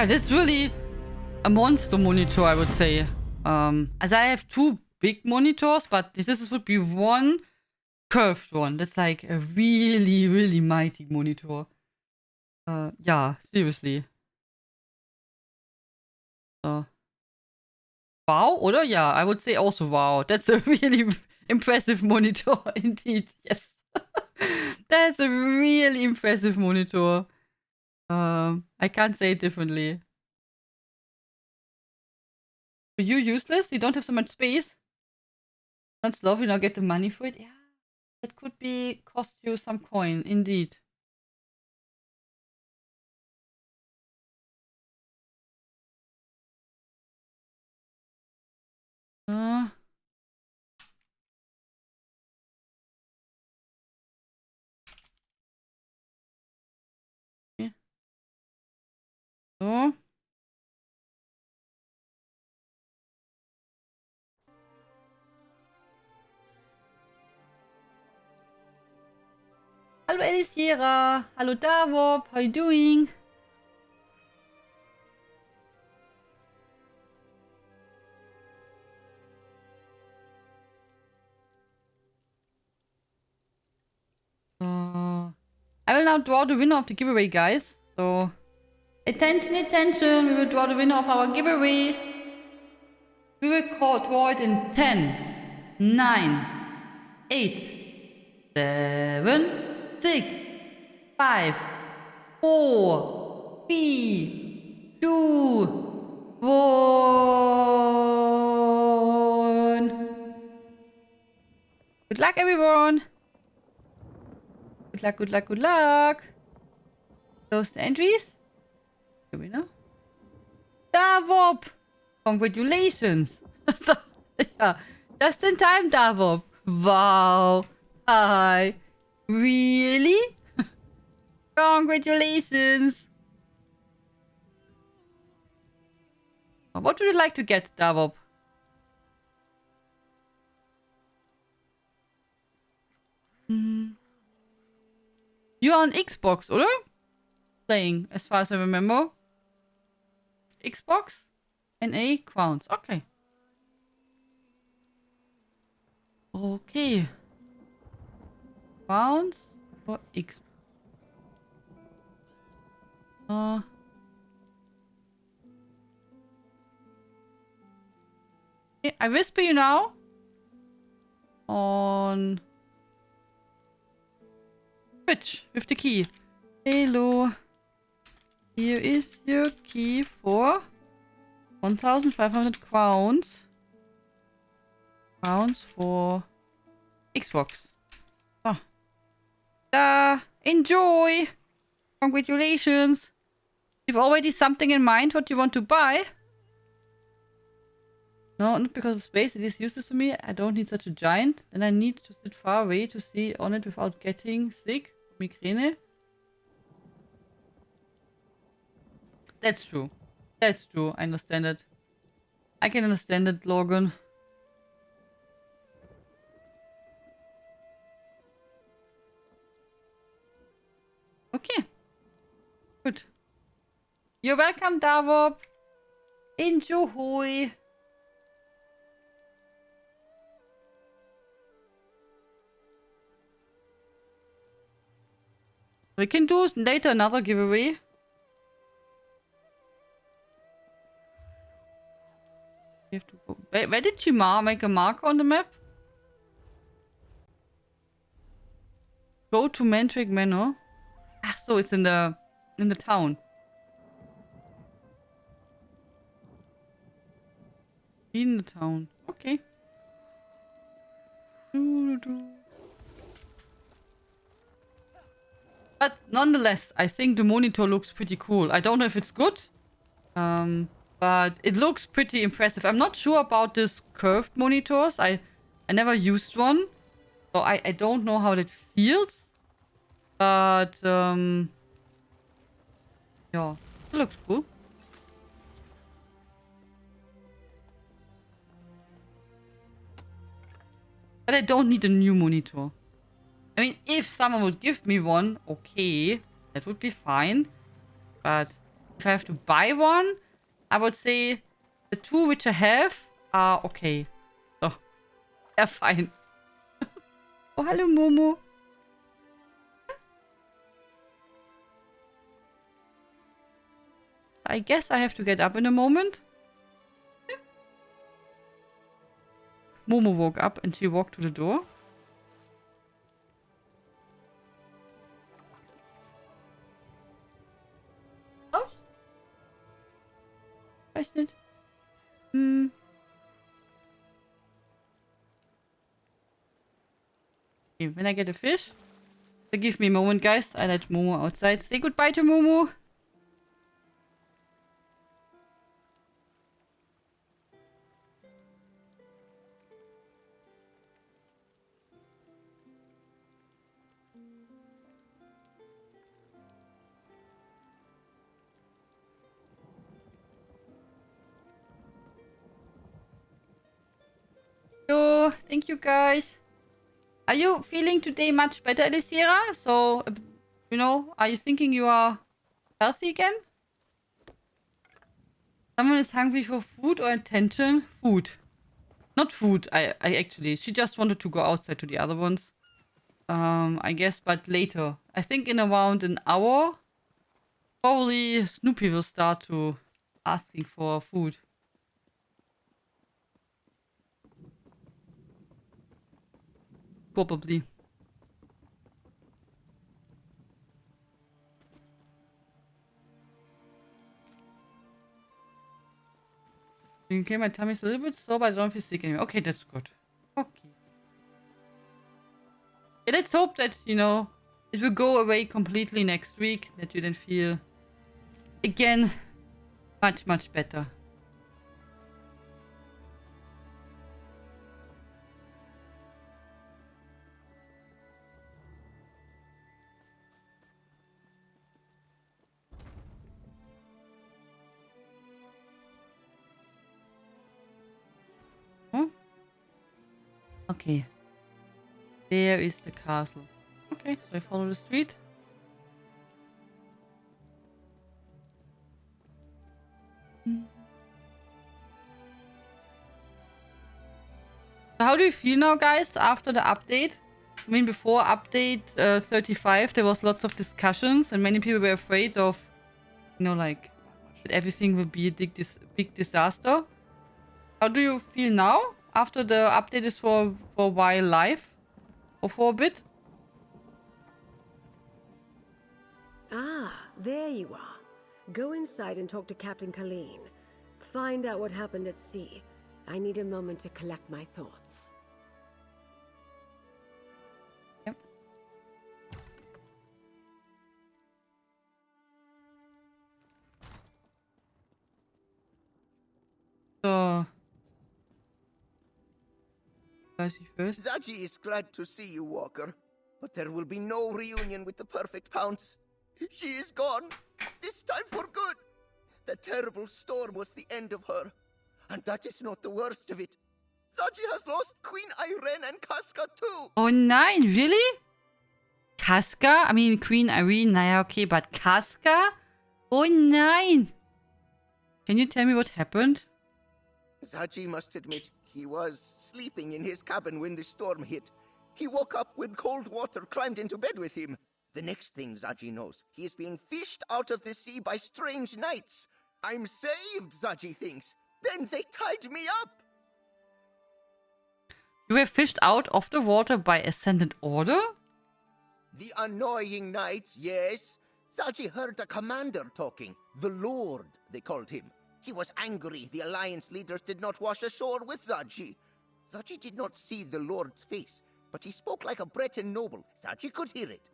That's really a monster monitor, I would say. As I have 2 big monitors, but this would be one curved one. That's like a really, really mighty monitor. Yeah, seriously. Wow, oder? Yeah, I would say also wow. That's a really impressive monitor, indeed. Yes. That's a really impressive monitor. I can't say it differently. For you, useless? You don't have so much space? That's lovely, now get the money for it? Yeah, that could be cost you some coin, indeed. Okay. So. Hallo Elisira. Hallo Davop. How you doing? I will now draw the winner of the giveaway, guys. So, attention, attention. We will draw the winner of our giveaway. We will draw it in 10, 9, 8, 7, 6, 5, 4, 3, 2, 1. Good luck, everyone. Good luck, good luck, good luck. Close the entries. Here we go. Davop! Congratulations! So, yeah. Just in time, Davop. Wow. Hi. Really? Congratulations. What would you like to get, Davop? You're on Xbox, oder? Playing, as far as I remember. Xbox? NA Crowns. Okay. Okay. Crowns for Xbox. Okay, I whisper you now. On Twitch with the key. Hello. Here is your key for 1,500 crowns. Crowns for Xbox. Oh. Enjoy! Congratulations! You've already something in mind what you want to buy? No, not because of space. It is useless to me. I don't need such a giant. And I need to sit far away to see on it without getting sick. Migraine. That's true. That's true. I understand it. I can understand it, Logan. Okay. Good. You're welcome, Davop. Enjoy. We can do later another giveaway. We have to go. Where did Chimar make a marker on the map? Go to Mandrake Manor. Ah, so it's in the town. In the town. Okay. But nonetheless, I think the monitor looks pretty cool. I don't know if it's good. But it looks pretty impressive. I'm not sure about these curved monitors. I never used one. So I don't know how that feels. But yeah, it looks cool. But I don't need a new monitor. I mean, if someone would give me one, okay, that would be fine. But if I have to buy one, I would say the two which I have are okay. So, they're fine. Oh, hello, Momo. I guess I have to get up in a moment. Momo woke up and she walked to the door. Oh. Weiß nicht. Okay, when I get a fish, give me a moment, guys. I let Momo outside. Say goodbye to Momo. So, thank you guys. Are you feeling today much better, Elisira? So, you know, are you thinking you are healthy again? Someone is hungry for food or attention? Food. Not food, I actually. She just wanted to go outside to the other ones. I guess, but later. I think in around an hour, probably Snoopy will start to asking for food. Probably. Okay, my tummy's a little bit sore, but I don't feel sick anymore. Okay, that's good. Okay. let's hope that, you know, it will go away completely next week. That you then feel, again, much, much better. Okay. There is the castle. Okay, so I follow the street. So how do you feel now, guys, after the update? I mean, before update 35, there was lots of discussions and many people were afraid of, you know, like, that everything will be a big disaster. How do you feel now after the update is for a while live? Or for a bit? Ah, there you are. Go inside and talk to Captain Colleen. Find out what happened at sea. I need a moment to collect my thoughts. Yep. So... first. Zaji is glad to see you, Walker. But there will be no reunion with the perfect Pounce. She is gone. This time for good. The terrible storm was the end of her. And that is not the worst of it. Zaji has lost Queen Irene and Casca too. Oh nein, really? Casca? I mean, Queen Irene, naja, okay, but Casca? Oh nein! Can you tell me what happened? Zaji must admit he was sleeping in his cabin when the storm hit. He woke up when cold water climbed into bed with him. The next thing Zaji knows, he is being fished out of the sea by strange knights. I'm saved, Zaji thinks. Then they tied me up. You were fished out of the water by Ascendant Order? The annoying knights, yes. Zaji heard the commander talking. The Lord, they called him. He was angry the Alliance leaders did not wash ashore with Zaji. Zaji did not see the Lord's face, but he spoke like a Breton noble. Zaji could hear it.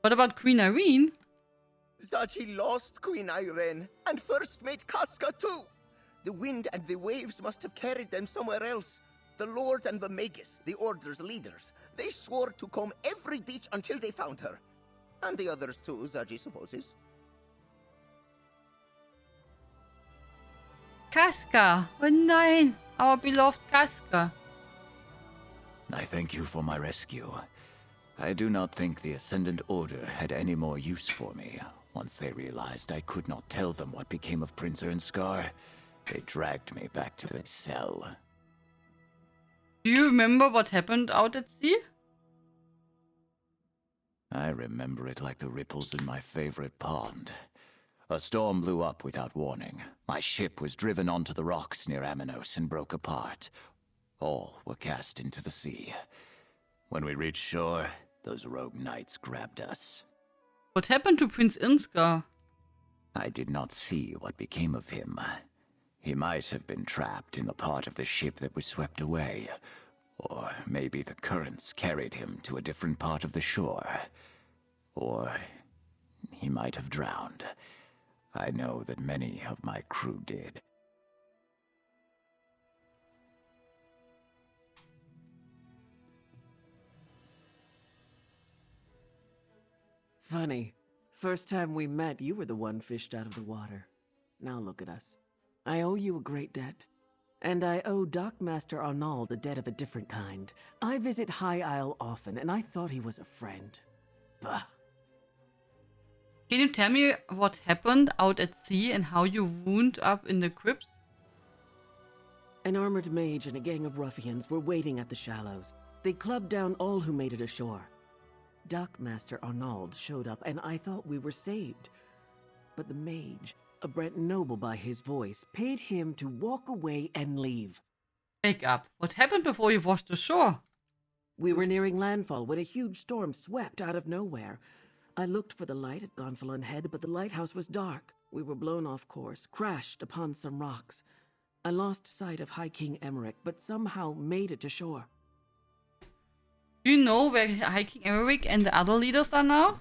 What about Queen Irene? Zaji lost Queen Irene, and first mate Casca too. The wind and the waves must have carried them somewhere else. The Lord and the Magus, the Order's leaders, they swore to comb every beach until they found her. And the others too, Zaji supposes. Casca! Oh nein! Our beloved Casca. I thank you for my rescue. I do not think the Ascendant Order had any more use for me. Once they realized I could not tell them what became of Prince Ernskar, they dragged me back to the cell. Do you remember what happened out at sea? I remember it like the ripples in my favorite pond. A storm blew up without warning. My ship was driven onto the rocks near Aminos and broke apart. All were cast into the sea. When we reached shore, those rogue knights grabbed us. What happened to Prince Ernskar? I did not see what became of him. He might have been trapped in the part of the ship that was swept away. Or maybe the currents carried him to a different part of the shore. Or he might have drowned. I know that many of my crew did. Funny. First time we met, you were the one fished out of the water. Now look at us. I owe you a great debt. And I owe Dockmaster Arnauld a debt of a different kind. I visit High Isle often, and I thought he was a friend. Bah. Can you tell me what happened out at sea and how you wound up in the crypts? An armored mage and a gang of ruffians were waiting at the shallows. They clubbed down all who made it ashore. Dockmaster Arnauld showed up, and I thought we were saved. But the mage, a Brent noble by his voice, paid him to walk away and leave. Wake up. What happened before you washed ashore? We were nearing landfall when a huge storm swept out of nowhere. I looked for the light at Gonfalon Head, but the lighthouse was dark. We were blown off course, crashed upon some rocks. I lost sight of High King Emmerich, but somehow made it to shore. Do you know where High King Emeric and the other leaders are now?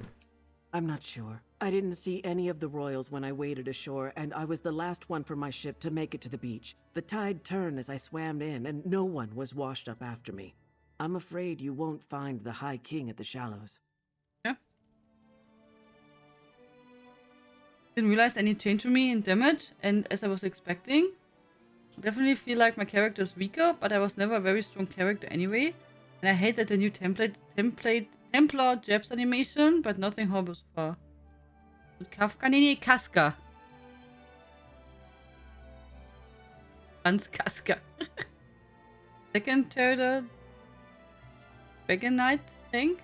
I'm not sure. I didn't see any of the royals when I waded ashore, and I was the last one from my ship to make it to the beach. The tide turned as I swam in, and no one was washed up after me. I'm afraid you won't find the High King at the shallows. Yeah. Didn't realize any change to me in damage, and as I was expecting, definitely feel like my character is weaker, but I was never a very strong character anyway. And I hate that the new Templar Jabs animation, but nothing horrible so far. Kafka? Nee, Kaska. Franz Kaska. Second Terror Dragon Knight tank.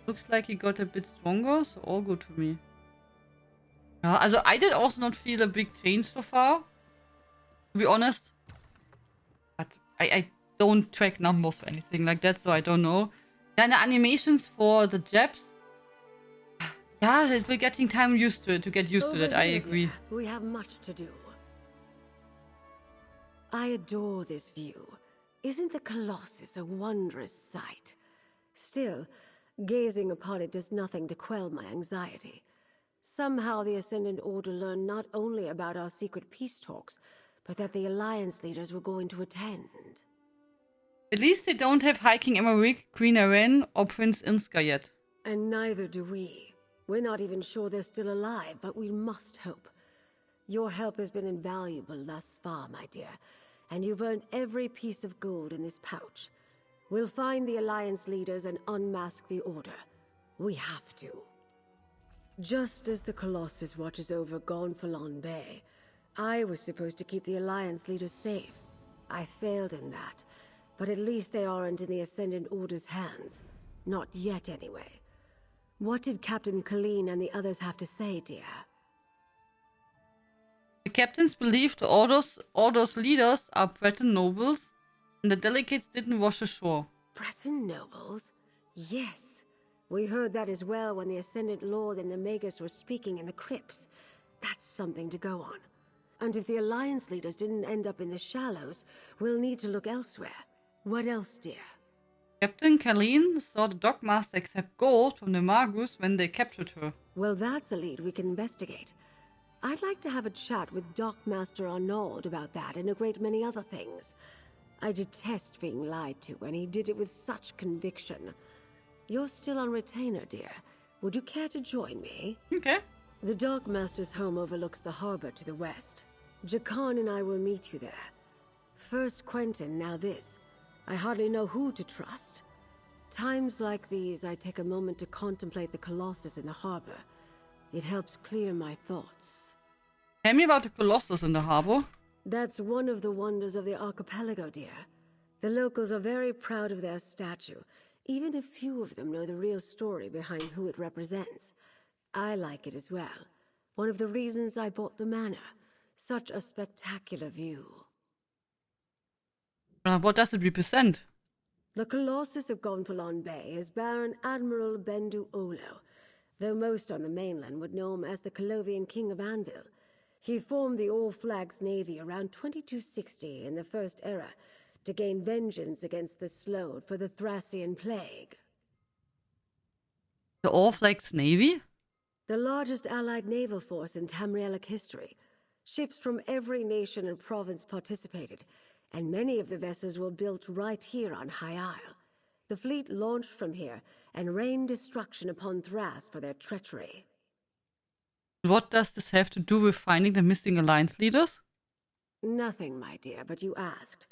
Looks like he got a bit stronger, so all good for me. Yeah, also I did also not feel a big change so far. To be honest. But I don't track numbers or anything like that, so I don't know. Yeah, and the animations for the jabs. Yeah, we're getting time used to it, to get used to that, I agree. Dear, we have much to do. I adore this view. Isn't the Colossus a wondrous sight? Still, gazing upon it does nothing to quell my anxiety. Somehow the Ascendant Order learned not only about our secret peace talks, but that the Alliance leaders were going to attend. At least they don't have High King Emeric, Queen Aren, or Prince Inska yet. And neither do we. We're not even sure they're still alive, but we must hope. Your help has been invaluable thus far, my dear, and you've earned every piece of gold in this pouch. We'll find the Alliance leaders and unmask the Order. We have to. Just as the Colossus watches over Gonfalon Bay, I was supposed to keep the Alliance leaders safe. I failed in that, but at least they aren't in the Ascendant Order's hands. Not yet, anyway. What did Captain Colleen and the others have to say, dear? The captains believe the Order's leaders are Breton nobles, and the delegates didn't wash ashore. Breton nobles? Yes. We heard that as well when the Ascendant Lord and the Magus were speaking in the crypts. That's something to go on. And if the Alliance leaders didn't end up in the shallows, we'll need to look elsewhere. What else, dear? Captain Colleen saw the Dockmaster accept gold from the Magus when they captured her. Well, that's a lead we can investigate. I'd like to have a chat with Dockmaster Arnauld about that and a great many other things. I detest being lied to, and he did it with such conviction. You're still on retainer, dear. Would you care to join me? Okay. The Dockmaster's home overlooks the harbor to the west. Jakan and I will meet you there. First Quentin, now this. I hardly know who to trust. Times like these, I take a moment to contemplate the Colossus in the harbor. It helps clear my thoughts. Tell me about the Colossus in the harbor. That's one of the wonders of the archipelago, dear. The locals are very proud of their statue, even if few of them know the real story behind who it represents. I like it as well. One of the reasons I bought the manor. Such a spectacular view. What does it represent? The Colossus of Gonfalon Bay is Baron Admiral Bendu Olo, though most on the mainland would know him as the Colovian King of Anvil. He formed the All Flags Navy around 2260 in the First Era to gain vengeance against the Slode for the Thracian Plague. The All Flags Navy? The largest allied naval force in Tamrielic history. Ships from every nation and province participated, and many of the vessels were built right here on High Isle. The fleet launched from here and rained destruction upon Thras for their treachery. What does this have to do with finding the missing Alliance leaders? Nothing, my dear, but you asked.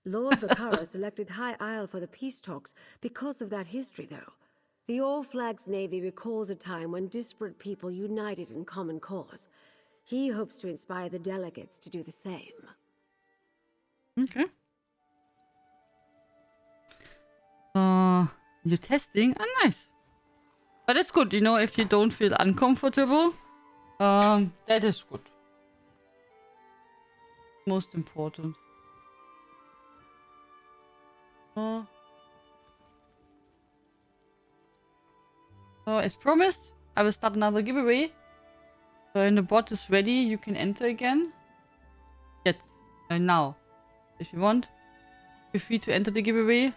Lord Vaccaro selected High Isle for the peace talks because of that history, though. The All Flags Navy recalls a time when disparate people united in common cause. He hopes to inspire the delegates to do the same. Okay. You're testing? Oh, nice. But it's good, you know, if you don't feel uncomfortable. That is good. Most important. As promised, I will start another giveaway. When the bot is ready, you can enter again. Yes, now. If you want, feel free to enter the giveaway.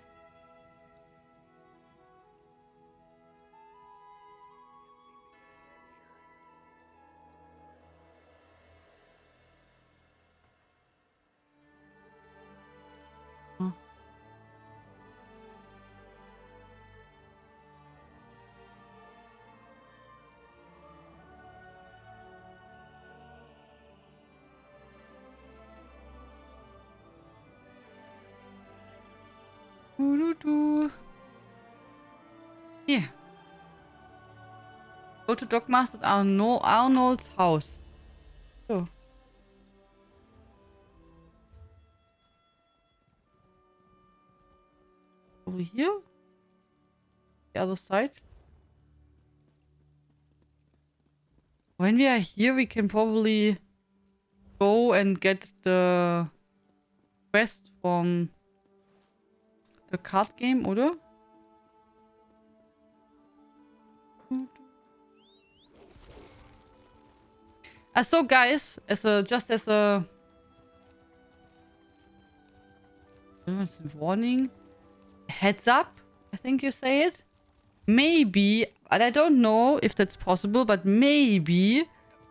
Here. Go to Dockmaster Arnold's house. So. Over here? The other side? When we are here, we can probably go and get the quest from the card game, oder? So guys, just as a warning, heads up, I think you say it. Maybe, and I don't know if that's possible, but maybe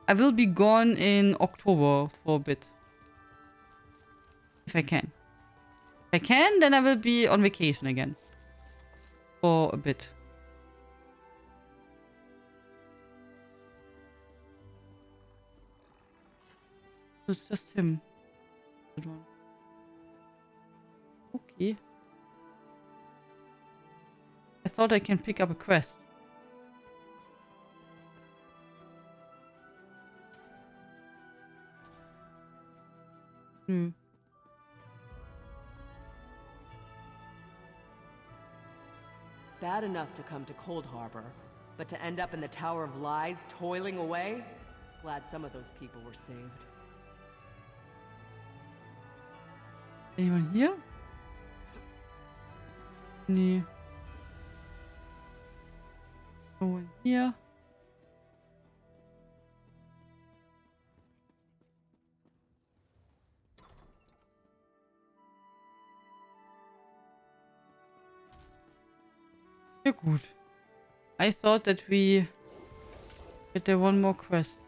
I will be gone in October for a bit. If I can. If I can, then I will be on vacation again. For a bit. It's just him. Okay. I thought I can pick up a quest. Bad enough to come to Cold Harbor, but to end up in the Tower of Lies, toiling away? Glad some of those people were saved. Anyone here? Nee. No one here. Ja gut. I thought that we get there one more quest.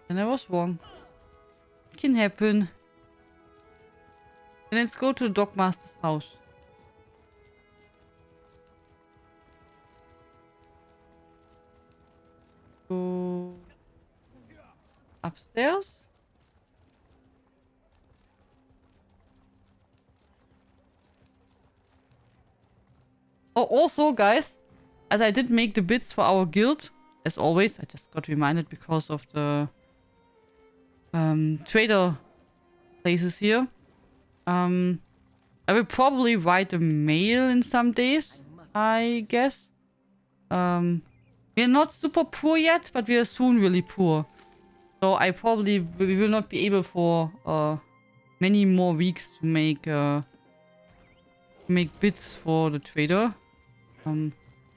And I was wrong. It can happen. And let's go to the Dogmaster's house. Go upstairs. Oh, also, guys, as I did make the bids for our guild, as always, I just got reminded because of the trader places here. I will probably write a mail in some days, I guess. We're not super poor yet, but we are soon really poor. So we will not be able for many more weeks to make bids for the trader.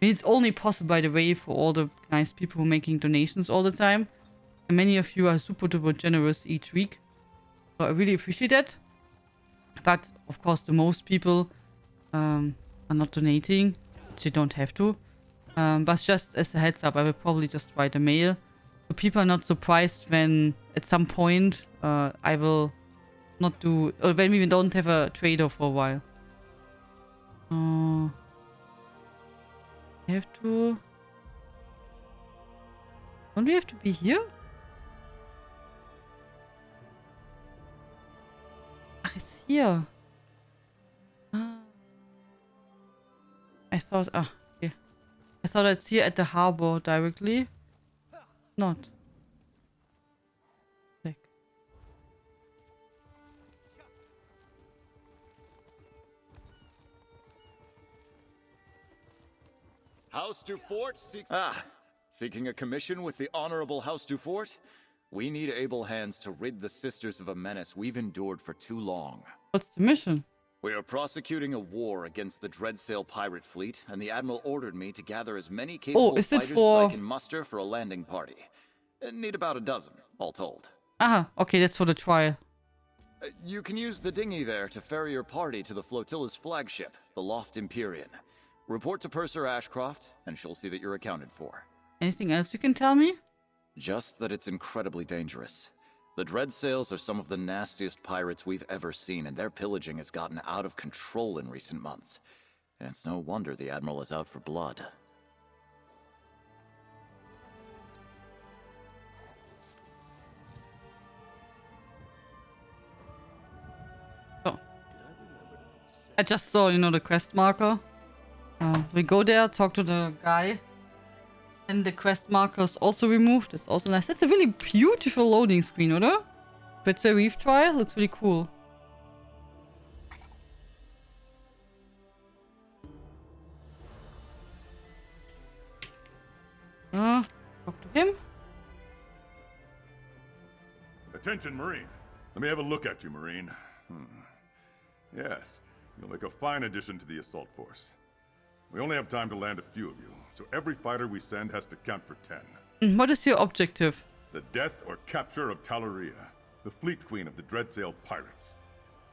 It's only possible, by the way, for all the nice people who are making donations all the time. And many of you are super duper generous each week. So I really appreciate that. But, of course, the most people are not donating. Which you don't have to. But just as a heads up, I will probably just write a mail. So people are not surprised when, at some point, I will not do... Or when we don't have a trader for a while. I have to... Don't we have to be here? Ach, it's here. I thought... okay. I thought it's here at the harbor directly. Not. Like. House du Fort seeks... seeking a commission with the Honorable House du Fort? We need able hands to rid the Sisters of a menace we've endured for too long. What's the mission? We are prosecuting a war against the Dreadsail pirate fleet, and the Admiral ordered me to gather as many capable fighters as I can muster for a landing party. Need about a dozen, all told. Okay, that's for the trial. You can use the dinghy there to ferry your party to the flotilla's flagship, the Loft Empyrean. Report to Purser Ashcroft, and she'll see that you're accounted for. Anything else you can tell me? Just that it's incredibly dangerous. The Dreadsails are some of the nastiest pirates we've ever seen, and their pillaging has gotten out of control in recent months. And it's no wonder the Admiral is out for blood. Oh. I just saw, you know, the quest marker. We go there, talk to the guy. And the quest marker is also removed. It's also nice. That's a really beautiful loading screen, oder? But the reef trial looks really cool. Talk to him. Attention, Marine. Let me have a look at you, Marine. Yes, you'll make a fine addition to the assault force. We only have time to land a few of you, so every fighter we send has to count for 10. What is your objective? The death or capture of Talaria, the fleet queen of the Dreadsail pirates.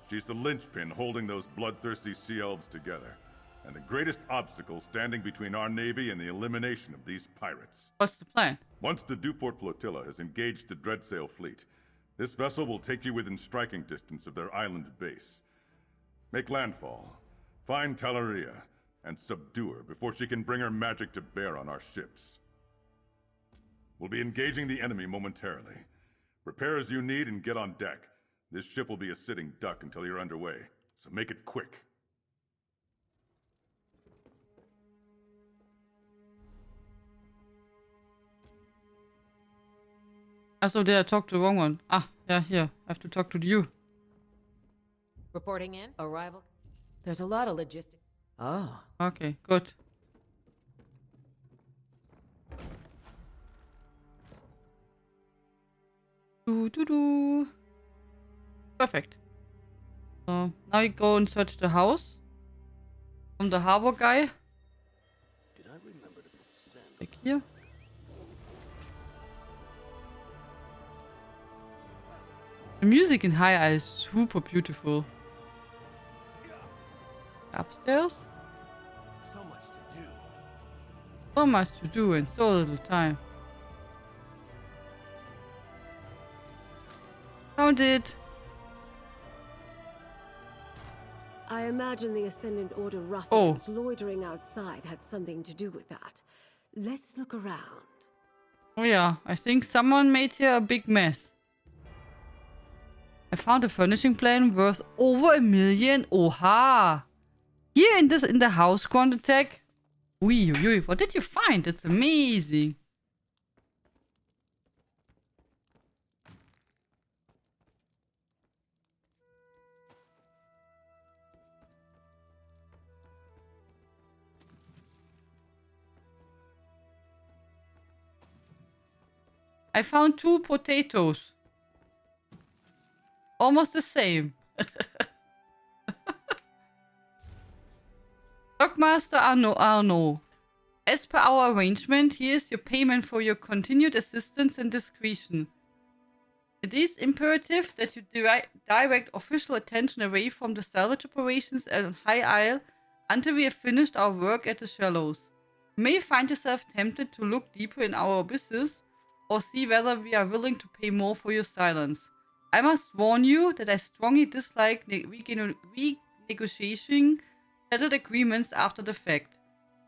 She's the linchpin holding those bloodthirsty sea elves together, and the greatest obstacle standing between our navy and the elimination of these pirates. What's the plan? Once the Dufort flotilla has engaged the Dreadsail fleet, this vessel will take you within striking distance of their island base. Make landfall, find Talaria, and subdue her before she can bring her magic to bear on our ships. We'll be engaging the enemy momentarily. Prepare as you need and get on deck. This ship will be a sitting duck until you're underway, so make it quick. So did I talk to the wrong one? Ah, yeah, here. I have to talk to you. Reporting in. Arrival. There's a lot of logistics. Ah. Okay, good. Perfect. So now you go and search the house from the harbor guy. Did I remember to put sand? Like here. The music in High Eye is super beautiful. Upstairs? So much to do. So much to do in so little time. Found it. I imagine the Ascendant Order ruffians loitering outside had something to do with that. Let's look around. Oh yeah, I think someone made here a big mess. I found a furnishing plan worth over $1 million. Oha! Here in the house ground attack. Ui, what did you find? It's amazing. I found 2 potatoes. Almost the same. Dockmaster Arnaud. As per our arrangement, here is your payment for your continued assistance and discretion. It is imperative that you direct official attention away from the salvage operations on High Isle until we have finished our work at the Shallows. You may find yourself tempted to look deeper in our abysses or see whether we are willing to pay more for your silence. I must warn you that I strongly dislike renegotiating settled agreements after the fact.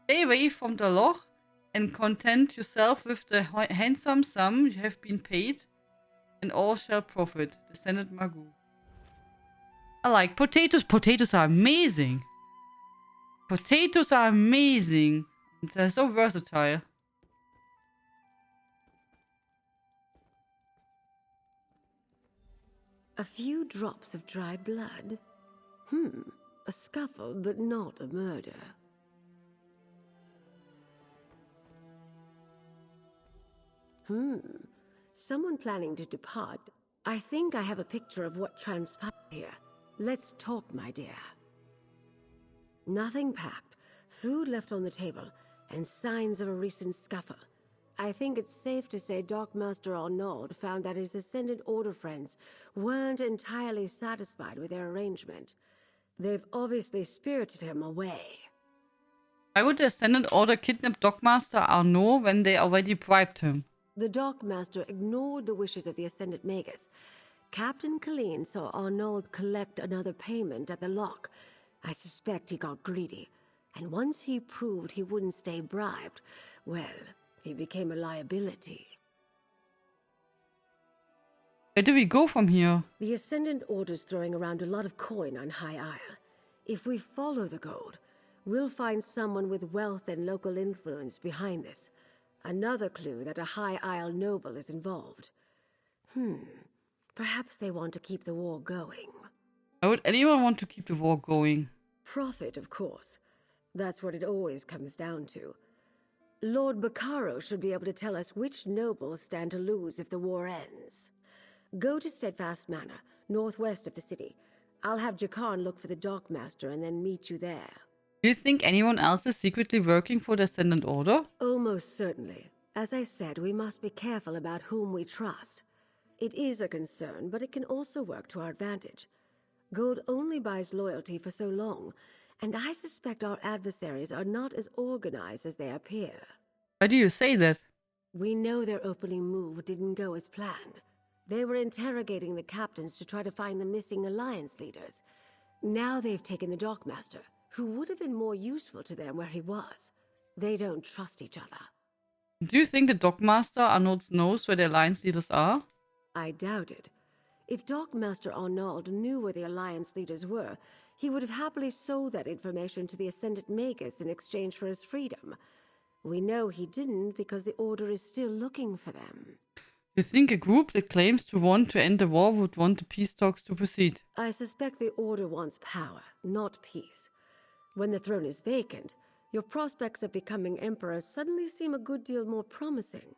Stay away from the loch and content yourself with the handsome sum you have been paid, and all shall profit. Descendant Magoo. I like potatoes. Potatoes are amazing. Potatoes are amazing. They're so versatile. A few drops of dried blood. A scuffle, but not a murder. Someone planning to depart. I think I have a picture of what transpired here. Let's talk, my dear. Nothing packed, food left on the table, and signs of a recent scuffle. I think it's safe to say Dockmaster Arnaud found that his Ascendant Order friends weren't entirely satisfied with their arrangement. They've obviously spirited him away. Why would the Ascendant Order kidnap Dockmaster Arnaud when they already bribed him? The Dockmaster ignored the wishes of the Ascendant Magus. Captain Colleen saw Arnaud collect another payment at the lock. I suspect he got greedy. And once he proved he wouldn't stay bribed, well, he became a liability. Where do we go from here? The Ascendant Order's throwing around a lot of coin on High Isle. If we follow the gold, we'll find someone with wealth and local influence behind this. Another clue that a High Isle noble is involved. Perhaps they want to keep the war going. Why would anyone want to keep the war going? Profit, of course. That's what it always comes down to. Lord Baccaro should be able to tell us which nobles stand to lose if the war ends. Go to Steadfast Manor, northwest of the city. I'll have Jakarn look for the Dockmaster and then meet you there. Do you think anyone else is secretly working for the Ascendant Order? Almost certainly. As I said, we must be careful about whom we trust. It is a concern, but it can also work to our advantage. Gold only buys loyalty for so long, and I suspect our adversaries are not as organized as they appear. Why do you say that? We know their opening move didn't go as planned. They were interrogating the captains to try to find the missing alliance leaders. Now they've taken the Dockmaster, who would have been more useful to them where he was. They don't trust each other. Do you think the Dockmaster Arnold knows where the alliance leaders are? I doubt it. If Dockmaster Arnold knew where the alliance leaders were, he would have happily sold that information to the Ascendant Magus in exchange for his freedom. We know he didn't because the Order is still looking for them. You think a group that claims to want to end the war would want the peace talks to proceed? I suspect the Order wants power, not peace. When the throne is vacant, your prospects of becoming Emperor suddenly seem a good deal more promising.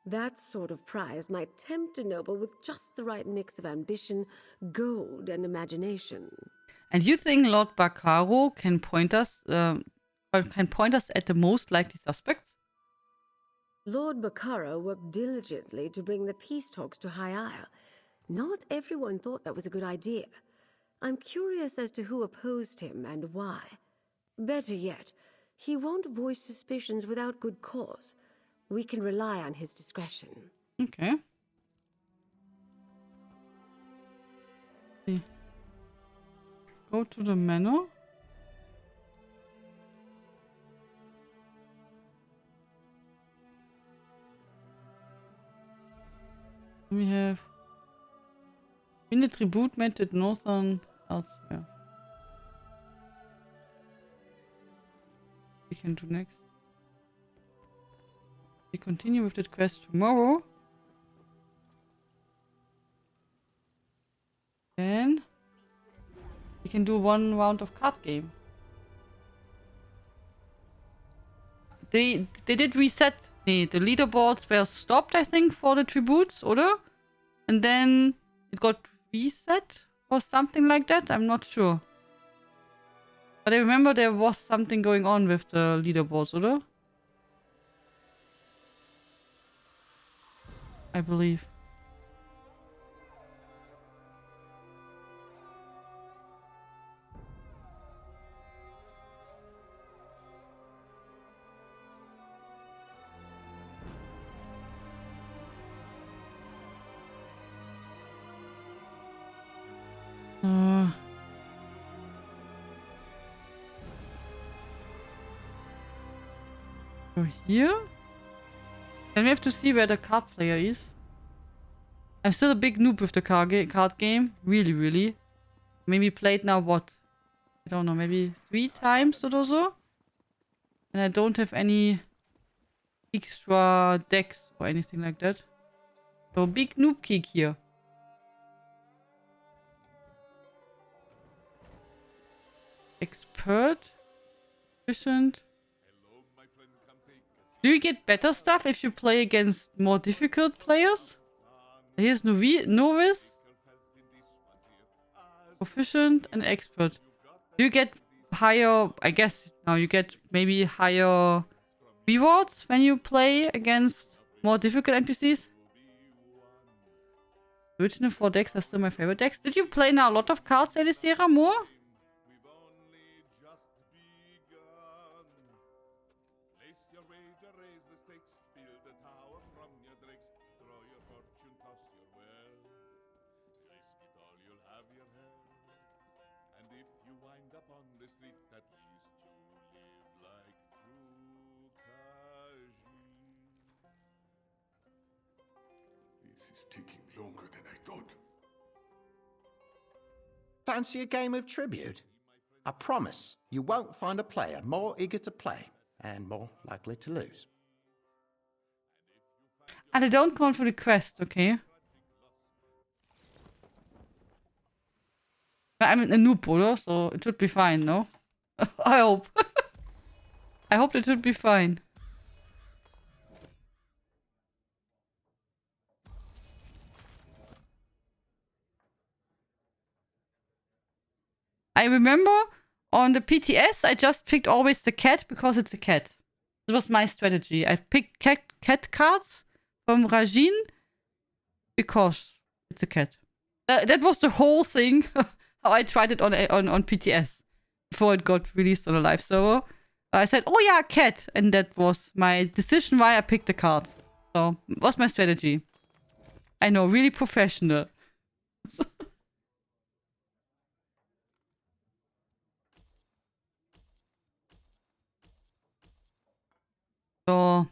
That sort of prize might tempt a noble with just the right mix of ambition, gold, and imagination. And you think Lord Baccaro can point us at the most likely suspects? Lord Baccaro worked diligently to bring the peace talks to High Isle. Not everyone thought that was a good idea. I'm curious as to who opposed him and why. Better yet, he won't voice suspicions without good cause. We can rely on his discretion. Okay. Go to the manor. We have win the tribute match at Northern elsewhere. We can do next. We continue with that quest tomorrow. Then we can do one round of card game. They did reset. Nee, the leaderboards were stopped, I think, for the tributes, oder? And then it got reset or something like that. I'm not sure. But I remember there was something going on with the leaderboards, oder? I believe. So here. Then we have to see where the card player is. I'm still a big noob with the card game. Really, really. Maybe played now what? I don't know, maybe 3 times or so. And I don't have any extra decks or anything like that. So big noob kick here. Expert. Efficient. Do you get better stuff if you play against more difficult players? Here's Novice. Proficient and Expert. Do you get higher, I guess now you get maybe higher rewards when you play against more difficult NPCs? The original 4 decks are still my favorite decks. Did you play now a lot of cards, Elisera, more? Taking longer than I thought. Fancy a game of tribute? I promise you won't find a player more eager to play and more likely to lose. And they don't count for the quest, okay? I'm a noob, oder? So it should be fine, no? I hope. I hope it should be fine. I remember on the PTS, I just picked always the cat because it's a cat. That was my strategy. I picked cat cards from Rajin because it's a cat. That was the whole thing. How I tried it on PTS before it got released on a live server. I said, "Oh yeah, cat," and that was my decision why I picked the card. So it was my strategy. I know, really professional. So,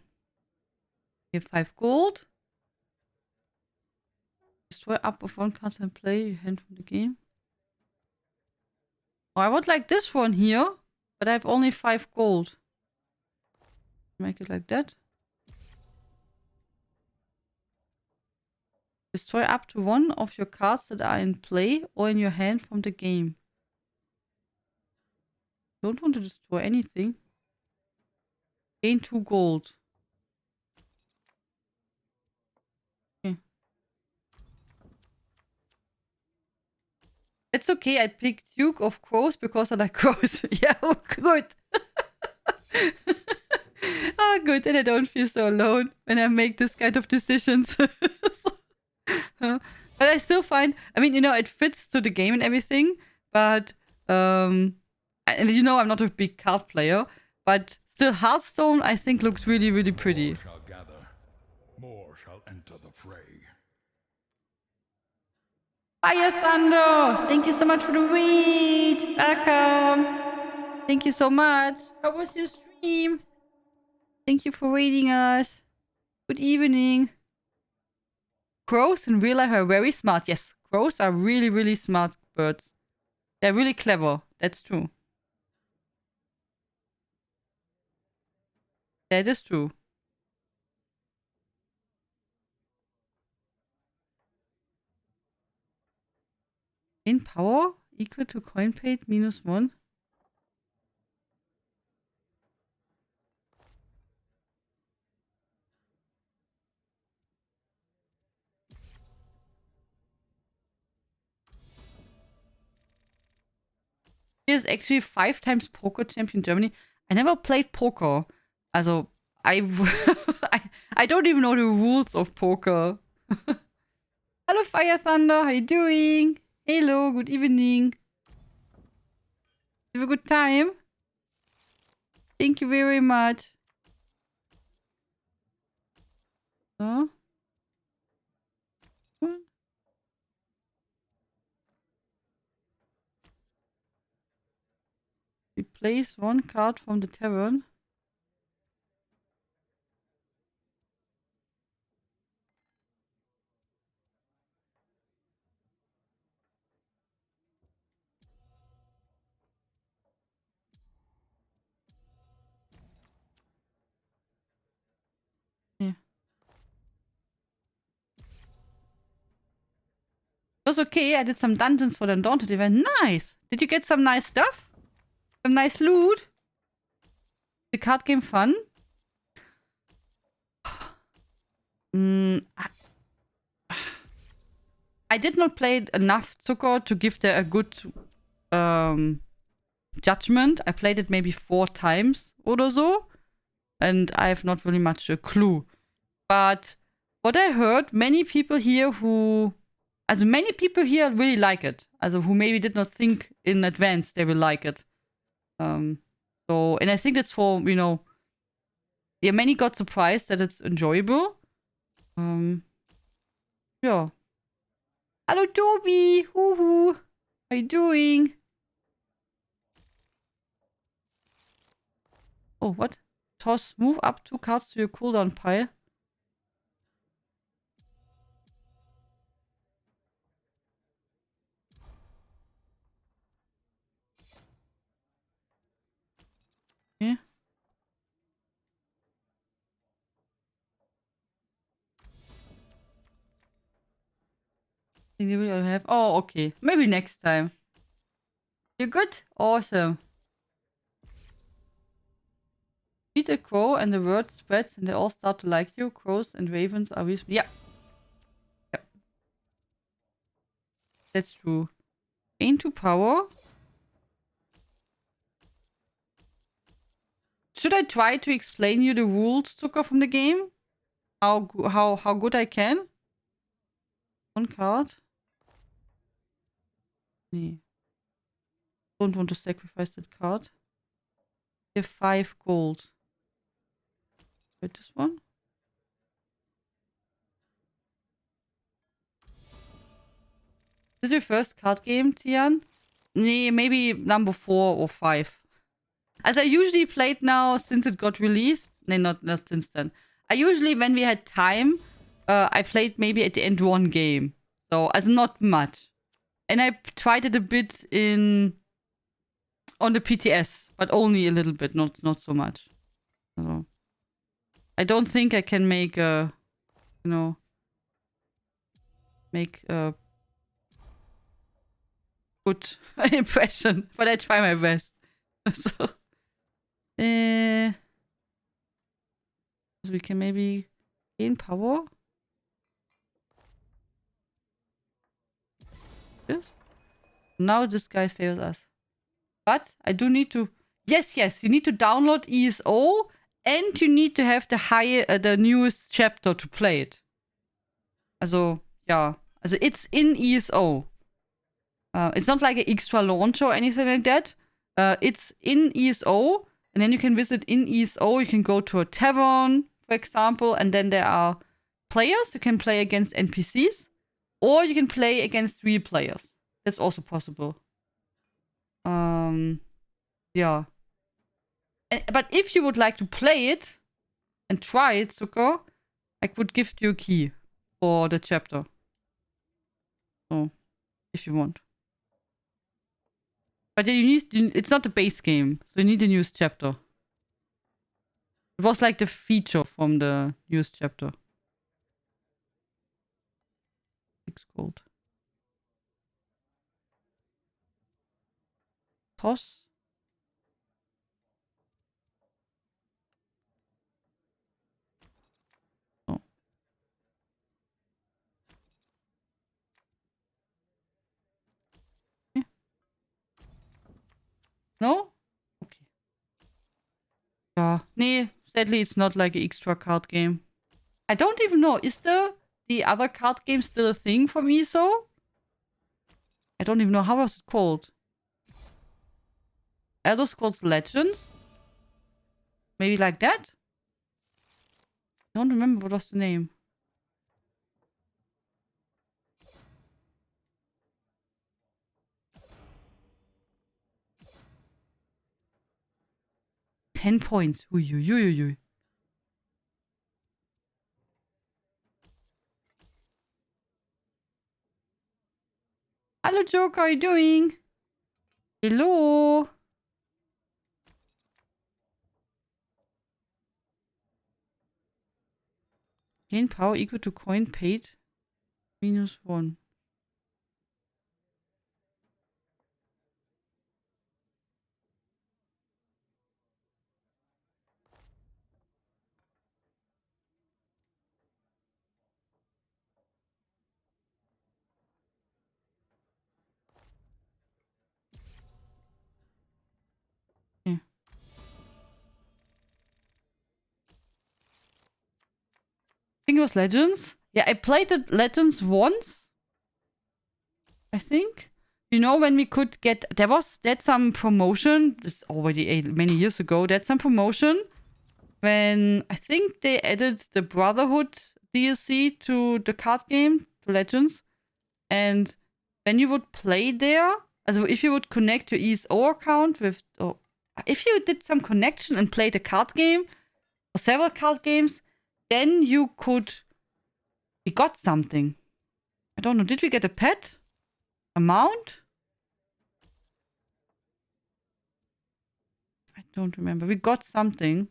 here 5 gold. Destroy up of 1 card and play your hand from the game. Oh, I would like this one here, but I have only 5 gold. Make it like that. Destroy up to 1 of your cards that are in play or in your hand from the game. Don't want to destroy anything. Gain 2 gold. Okay. It's okay, I picked Duke of Crows because I like crows. Yeah, oh, good. Ah, good. And I don't feel so alone when I make this kind of decisions. But I still find, I mean, you know, it fits to the game and everything, but, and you know, I'm not a big card player, but still Hearthstone, I think, looks really, really pretty. More shall gather. More shall enter the fray. Fire Thunder! Thank you so much for the read! Welcome! Thank you so much. How was your stream? Thank you for reading us. Good evening. Crows in real life are very smart. Yes, crows are really, really smart birds. They're really clever. That's true. That is true. In power equal to coin paid -1. He is actually 5 times poker champion Germany. I never played poker. Also, I, I don't even know the rules of poker. Hello, Fire Thunder. How you doing? Hello, good evening. Have a good time? Thank you very much. So. Replace 1 card from the tavern. Yeah. It was okay. I did some dungeons for the Undaunted event. Nice. Did you get some nice stuff? Some nice loot? The card game fun? I did not play enough Zucker to give there a good judgment. I played it maybe 4 times or so. And I have not really much a clue. But what I heard, many people here really like it. Also who maybe did not think in advance they will like it. So, and I think that's for, you know, yeah, many got surprised that it's enjoyable. Yeah. Hello, Toby! Hoo-hoo! How you doing? Oh, what? Toss. Move up 2 cards to your cooldown pile. You will have. Oh, okay. Maybe next time. You're good? Awesome. Feed a crow and the word spreads and they all start to like you. Crows and ravens are with. Yeah. Yep. That's true. Gain 2 power. Should I try to explain you the rules, Zucker, from the game? How good I can? 1 card. Nee. Don't want to sacrifice that card. You have 5 gold. Wait, this one? This is your first card game, Tian? Nee, maybe number 4 or 5. As I usually played now since it got released. Nee, not since then. I usually, when we had time, I played maybe at the end 1 game. So, as not much. And I tried it a bit on the PTS, but only a little bit, not so much. So, I don't think I can make a, you know, make a good impression, but I try my best. So, so we can maybe gain power. Yes. Now this guy fails us. But I do need to... Yes, you need to download ESO and you need to have the newest chapter to play it. Also, yeah. Also, it's in ESO. It's not like an extra launcher or anything like that. It's in ESO, and then you can visit in ESO. You can go to a tavern, for example, and then there are players. You can play against NPCs, or you can play against real players. That's also possible. Yeah. But if you would like to play it and try it, Zucker, I would gift you a key for the chapter. So, if you want. But it's not the base game, so you need the newest chapter. It was like the feature from the newest chapter. 6 gold. Toss. Oh. Okay. No? Okay. Yeah. Nee, sadly it's not like an extra card game. I don't even know. Is the other card game still a thing from ESO? I don't even know. How was it called? Elder Scrolls Legends? Maybe like that? I don't remember what was the name. $10 points. Uiuiuiui. Hello, Joke. How are you doing? Hello. Gain power equal to coin paid -1. Yeah. I think it was Legends. Yeah, I played it Legends once. I think. You know, when we could get... That's some promotion. It's already many years ago. That's some promotion. When I think they added the Brotherhood DLC to the card game, to Legends. And when you would play there... Also, if you would connect your ESO account with... Or if you did some connection and played a card game, or several card games, then you could... We got something. I don't know. Did we get a pet? A mount? I don't remember. We got something.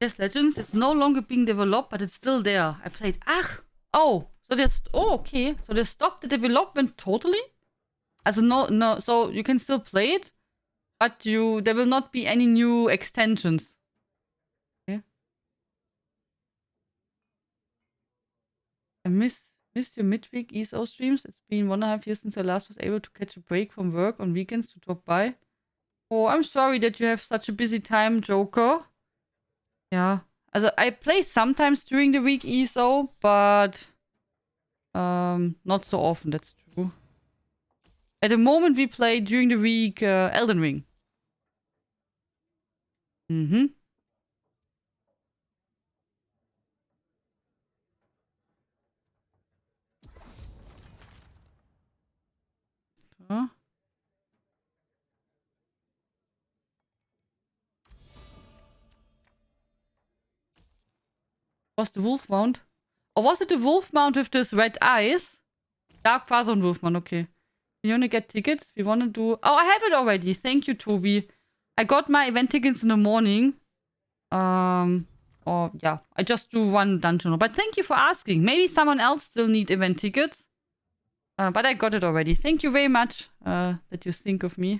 Yes, Legends. It's no longer being developed, but it's still there. I played. Ach! Oh! So there's. Oh, okay. So they stopped the development totally? As no. So you can still play it, but there will not be any new extensions. Okay. I missed your midweek ESO streams. It's been 1.5 years since I last was able to catch a break from work on weekends to drop by. Oh, I'm sorry that you have such a busy time, Joker. Yeah. Also, I play sometimes during the week ESO, but not so often, that's true. At the moment we play during the week Elden Ring. Mm-hmm. Huh? Was the wolf mount? Or was it the wolf mount with this red eyes? Dark Brotherhood wolf mount, okay. You wanna get tickets? We wanna do... Oh, I have it already. Thank you, Toby. I got my event tickets in the morning. Or, yeah. I just do one dungeon. But thank you for asking. Maybe someone else still need event tickets. But I got it already. Thank you very much that you think of me.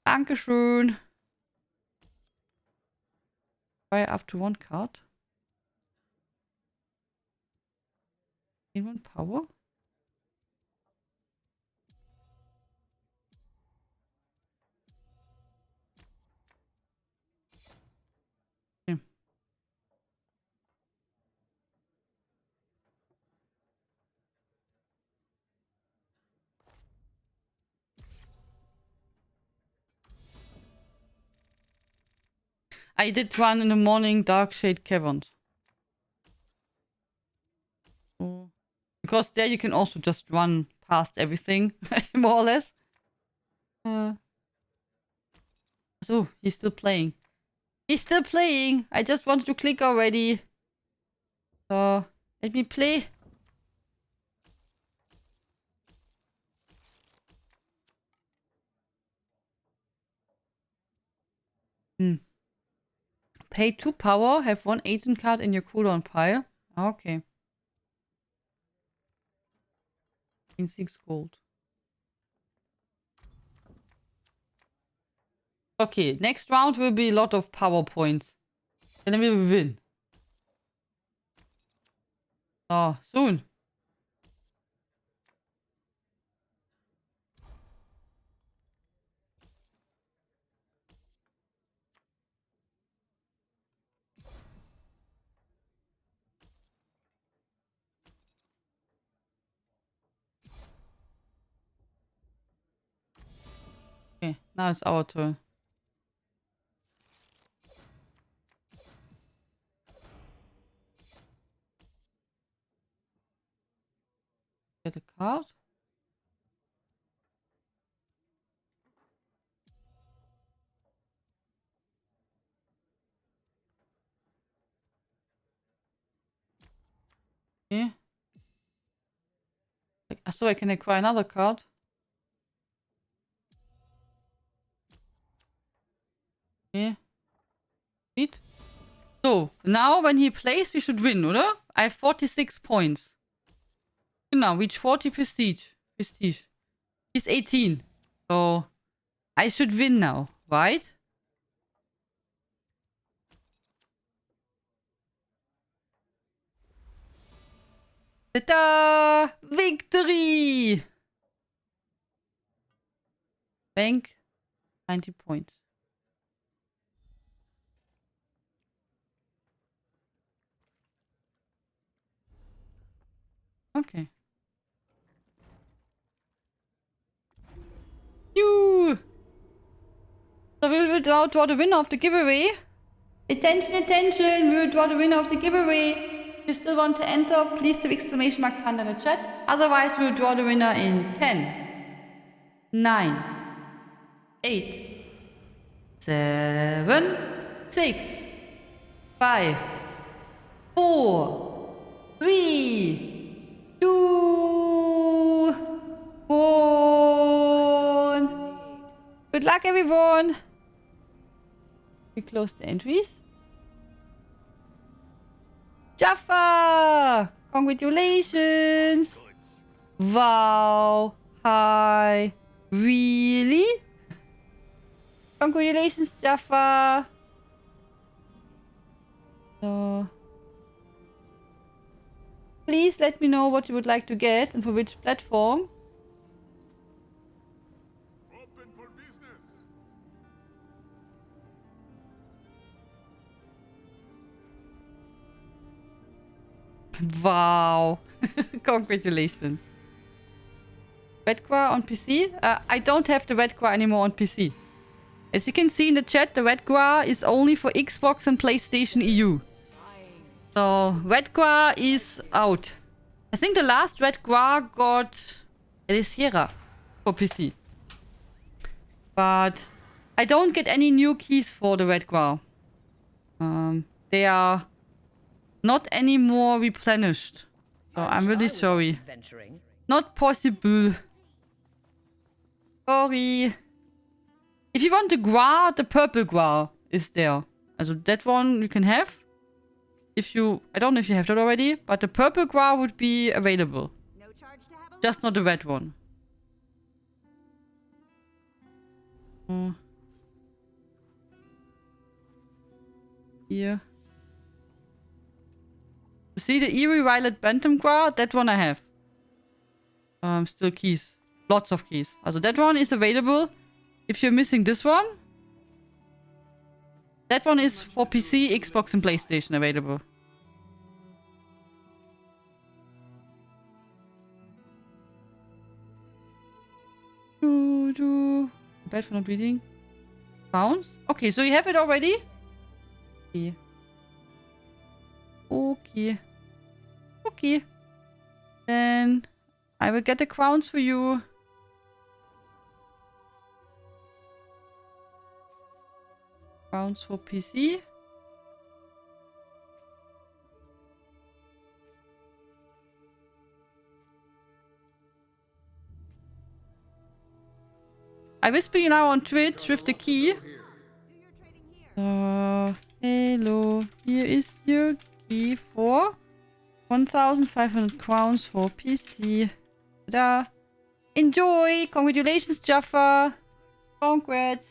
Dankeschön. Fire up to 1 card. In 1 power. Okay. I did run in the morning Dark Shade Caverns. Oh. Because there you can also just run past everything, more or less. So, he's still playing. He's still playing! I just wanted to click already. So, let me play. Pay 2 power, have 1 agent card in your cooldown pile. Okay. In 6 gold. Okay, next round will be a lot of power points. And then we will win. Oh, soon. Okay, now it's our turn. Get a card. Okay. So I can acquire another card. Okay. Sweet. So, now when he plays, we should win, oder? I have 46 points. Genau, reach 40 prestige. He's 18. So, I should win now, right? Ta-da! Victory! Bank 90 points. Okay. You. So we will draw the winner of the giveaway. Attention, attention! We will draw the winner of the giveaway. If you still want to enter, please do exclamation mark panda in the chat. Otherwise, we will draw the winner in 10, 9, 8, 7, 6, 5, 4, 3, 2, 1. Good luck, everyone. We close the entries. Jaffa! Congratulations! Wow! Hi! Really? Congratulations, Jaffa! So, please let me know what you would like to get and for which platform. Open for business. Wow. Congratulations. Redqua on PC? I don't have the Redqua anymore on PC. As you can see in the chat, the Redqua is only for Xbox and PlayStation EU. So, Redqua is out. I think the last Redqua got Elisiera for PC. But I don't get any new keys for the Redqua. They are not anymore replenished. So I'm really sorry. Not possible. Sorry. If you want the Gua, the purple Gua is there. Also that one you can have. If you... I don't know if you have that already. But the purple Gua would be available. Just not the red one. Here. See the Eerie Violet Bantam Gua? That one I have. Still keys. Lots of keys. Also that one is available. If you're missing this one. That one is for PC, Xbox and PlayStation available. Bad for not reading. Pounds? Okay, so you have it already? Okay. Okay. Okay. Then I will get the crowns for you. Crowns for PC. I whisper you now on Twitch with the key. Hello. Here is your key for 1,500 crowns for PC. Ta-da. Enjoy! Congratulations, Jaffa! Congrats!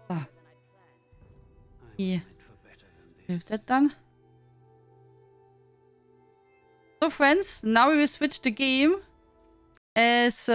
Ah. Here. Is that done? So friends, now we will switch the game as